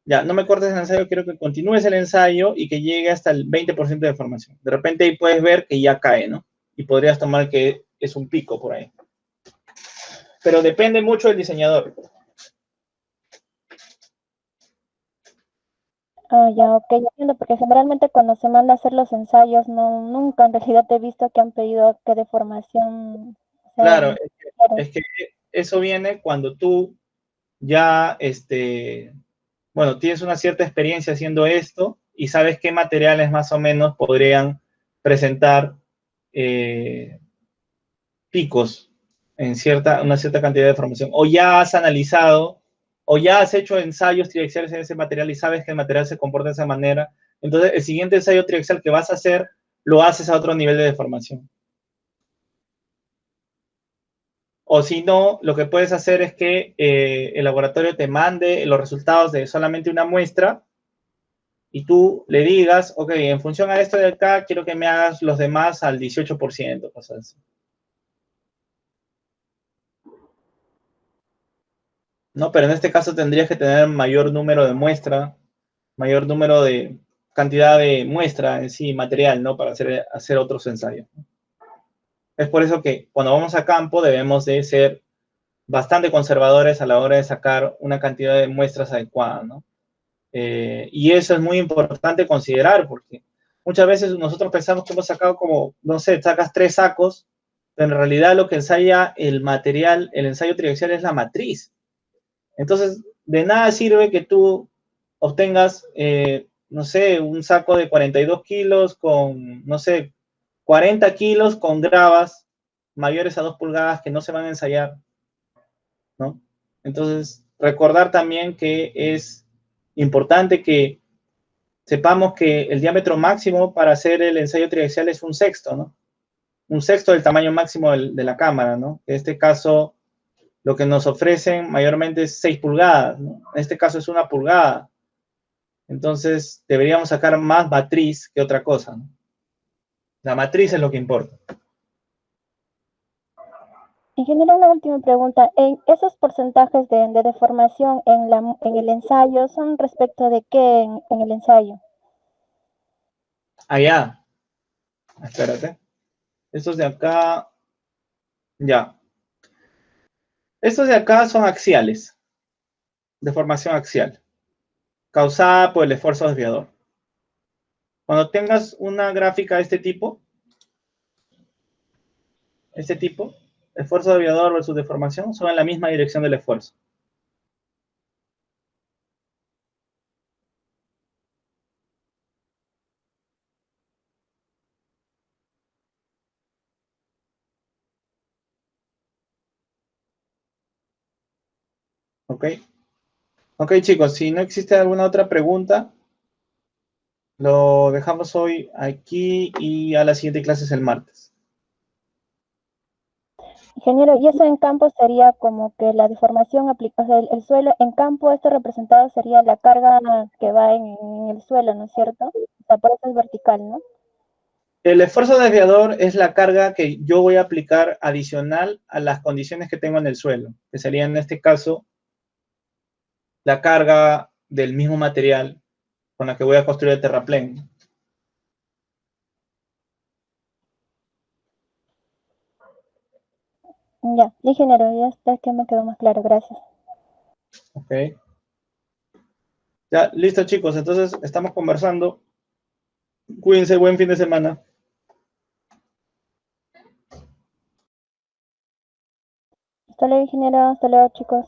ya, no me cortes el ensayo, quiero que continúes el ensayo y que llegue hasta el 20% de deformación. De repente ahí puedes ver que ya cae, ¿no? Y podrías tomar que es un pico por ahí. Pero depende mucho del diseñador. Ah, ya, ok, entiendo, porque generalmente cuando se manda a hacer los ensayos, nunca en realidad he visto que han pedido que deformación. O sea, Claro, es que eso viene cuando tú ya, bueno, tienes una cierta experiencia haciendo esto y sabes qué materiales más o menos podrían presentar picos en una cierta cantidad de deformación. O ya has analizado, o ya has hecho ensayos triaxiales en ese material y sabes que el material se comporta de esa manera. Entonces, el siguiente ensayo triaxial que vas a hacer, lo haces a otro nivel de deformación. O si no, lo que puedes hacer es que el laboratorio te mande los resultados de solamente una muestra y tú le digas, ok, en función a esto de acá, quiero que me hagas los demás al 18%, cosas así. ¿No? Pero en este caso tendrías que tener mayor número de muestra, mayor número de cantidad de muestra en sí, material, ¿no? Para hacer otros ensayos. Es por eso que cuando vamos a campo debemos de ser bastante conservadores a la hora de sacar una cantidad de muestras adecuada, ¿no? Y eso es muy importante considerar porque muchas veces nosotros pensamos que hemos sacado como, no sé, sacas 3 sacos, pero en realidad lo que ensaya el material, el ensayo triaxial es la matriz. Entonces, de nada sirve que tú obtengas, no sé, un saco de 42 kilos con, no sé, 40 kilos con gravas mayores a 2 pulgadas que no se van a ensayar, ¿no? Entonces, recordar también que es importante que sepamos que el diámetro máximo para hacer el ensayo triaxial es un sexto, ¿no? Un sexto del tamaño máximo de la cámara, ¿no? En este caso, lo que nos ofrecen mayormente es 6 pulgadas, ¿no? En este caso es 1 pulgada. Entonces, deberíamos sacar más matriz que otra cosa, ¿no? La matriz es lo que importa. en general, una última pregunta. ¿Esos porcentajes de deformación en el ensayo son respecto de qué en el ensayo? Allá. Espérate. Estos de acá. Ya. Estos de acá son axiales. Deformación axial. Causada por el esfuerzo desviador. Cuando tengas una gráfica de este tipo, esfuerzo desviador versus deformación, son en la misma dirección del esfuerzo. ¿Ok? Ok, chicos, si no existe alguna otra pregunta, lo dejamos hoy aquí y a la siguiente clase es el martes. Ingeniero, y eso en campo sería como que la deformación aplicada, o sea, el suelo, en campo esto representado sería la carga que va en el suelo, ¿no es cierto? O sea, por eso es vertical, ¿no? El esfuerzo desviador es la carga que yo voy a aplicar adicional a las condiciones que tengo en el suelo, que sería en este caso la carga del mismo material con la que voy a construir el terraplén. Ya, ingeniero, ya está, que me quedó más claro, gracias. ¿Ok? Ya, listo, chicos. Entonces, estamos conversando. Cuídense, buen fin de semana. Hasta luego, ingeniero. Hasta luego, chicos.